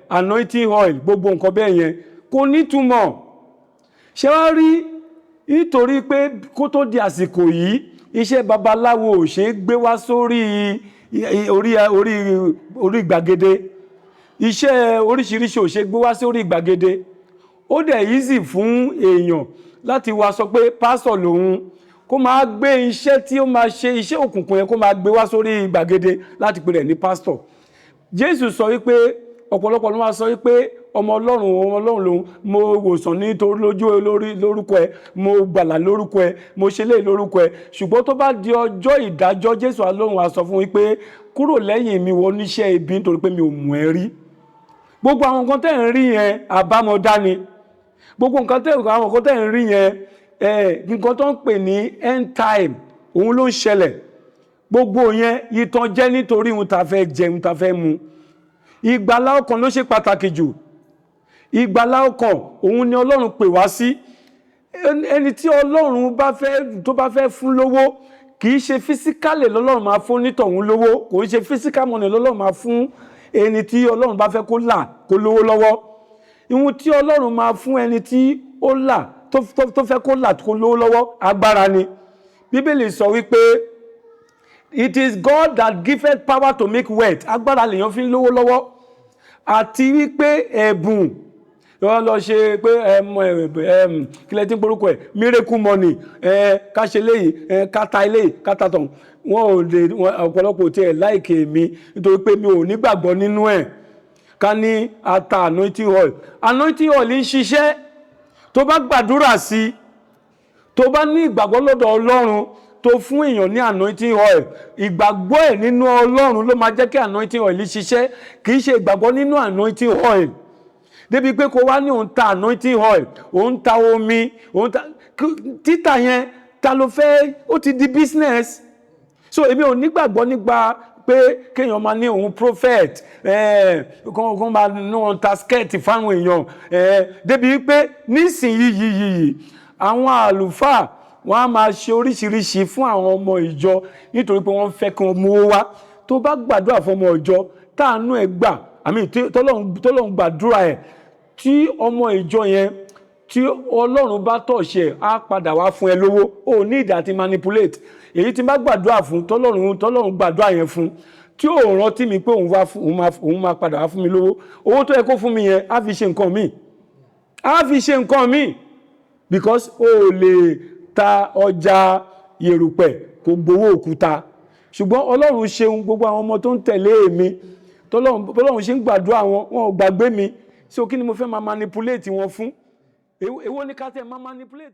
anointing oil, gbogbo nǹkan bẹ́ẹ̀ yẹn? Kò nítumọ̀. Ṣé wá rí, nítorí pé kó tó di àsìkò yìí, iṣẹ́ babaláwo ò ṣe é gbé wá sórí orí gbàgede. Iṣẹ́ oríṣiríṣi ò ṣe é gbé wá sórí gbàgede. Ó dẹ̀ easy fún èèyàn láti wá sọ pé pásítọ̀ lòun, kó máa gbé iṣẹ́ tí ó máa ṣe iṣẹ́ òkùnkùn yẹn kó máa gbé wá sórí gbàgede láti pè rẹ̀ ní pásítọ̀. Jésù sọ wípé ọ̀pọ̀lọpọ̀ ló máa sọ wípé ọmọ Ọlọ́run lòun, mo wòsàn nítorí lórúkọ ẹ, mo gbàlà lórúkọ ẹ, mo ṣe lé lórúkọ ẹ. Ṣùgbọ́n tó bá di ọjọ́ ìdájọ́, Jésù Ọlọ́run á sọ fún wípé kúrò lẹ́yìn mi wọ oníṣẹ́ ibi nítorí pé mi ò mọ̀ ẹ́ rí. Gbogbo àwọn nǹkan tẹ́ ń rí yẹn àbámọ̀dá ni. Gbogbo nǹkan tẹ́ ń rí yẹn nǹkan tó ń pè ní end time òun ló ń ṣẹlẹ̀. Gbogbo yẹn ìtàn jẹ́ nítorí ohun tá fẹ́ jẹ, ohun tá fẹ́ mu. Ìgbàlà ọkàn ló ṣe pàtàkì jù. Ìgbàlà ọkàn òun ni Ọlọ́run pè wá sí. Ẹni tí Ọlọ́run tó bá fẹ́ fún lówó kì í ṣe physically lọ́lọ́run máa fún nítọ̀hún lówó, kò ń ṣe physical money lọ́lọ́run máa fún ẹni tí Ọlọ́run bá fẹ́ kó là kó lówó lọ́wọ́. Ihun tí Ọlọ́run máa fún ẹni tí ó là tó fẹ́ kó là kó lówó lọ́wọ́ agbára ni. Bíbélì sọ wípé it is God that giveth power to make wealth. Agbára lèèyàn fi ń lówó lọ́wọ́. Àti wípé ẹ̀bùn lọ ṣe pé kílẹ̀ tí ń porúkọ ẹ̀ miracle money ká ṣe léyìí ká ta eléyìí ká ta tọ̀hún. Wọ́n ò lè ọ̀pọ̀lọpọ̀ tí ẹ̀ láìkè mi nítorí pé mi ò nígbàgbọ́ nínú ẹ̀. Ká ní ata anointing oil. Anointing oil ń ṣiṣẹ́ tó bá gbàdúrà sí, tó bá ní ìgbàgbọ́ lọ́dọ̀ Ọlọ́run tó fún èèyàn ní anointing oil. Ìgbàgbọ́ ẹ̀ nínú Ọlọ́run ló máa jẹ́ kí anointing oil ṣiṣẹ́, kì í ṣe ìgbàgbọ́ nínú anointing oil. Débi pé kó wá ní òun ta anointing oil, òun ta omi, òun ta títà yẹn ta ló fẹ́, ó ti di business. So èmi ò nígbàgbọ́ nípa pé kéèyàn máa ní òun prophet kan máa ní òun ta skirt fáwọn èèyàn débi pé nísìnyí àwọn àlùfáà wọ́n á máa ṣe oríṣiríṣi fún àwọn ọmọ ìjọ nítorí pé wọ́n fẹ́ kí wọ́n mú owó wá. Tó bá gbàdúrà fún ọmọ ìjọ táànú ẹ̀ gbà tọ́lọ́run gbàdúrà ẹ̀ tí ọmọ ìjọ yẹn tí Ọlọ́run bá tọ̀ṣẹ̀ á padà wá fún ẹ lówó. Ó ní ìdí àti manipulate. Èyí tí bá gbàdúrà fún tọ́lọ́run gbàdúrà yẹn fún tí ó rántí mi pé òun máa padà wá fún mi lówó, owó tó yẹ kó fún mi yẹn á fi ṣe nǹkan míì. Because ó lè ta ọjà yèrùpẹ̀ kó gbowó òkúta. Ṣùgbọ́n Ọlọ́run ṣeun, gbogbo àwọn ọmọ tó ń tẹ̀lé mi tọ́lọ́run ṣe ń gbàdúrà wọn ò gbàgbé mi. So kí ni mo fẹ́ máa manipulate wọn fún? Èwo ni ká tẹ̀ máa manipulate?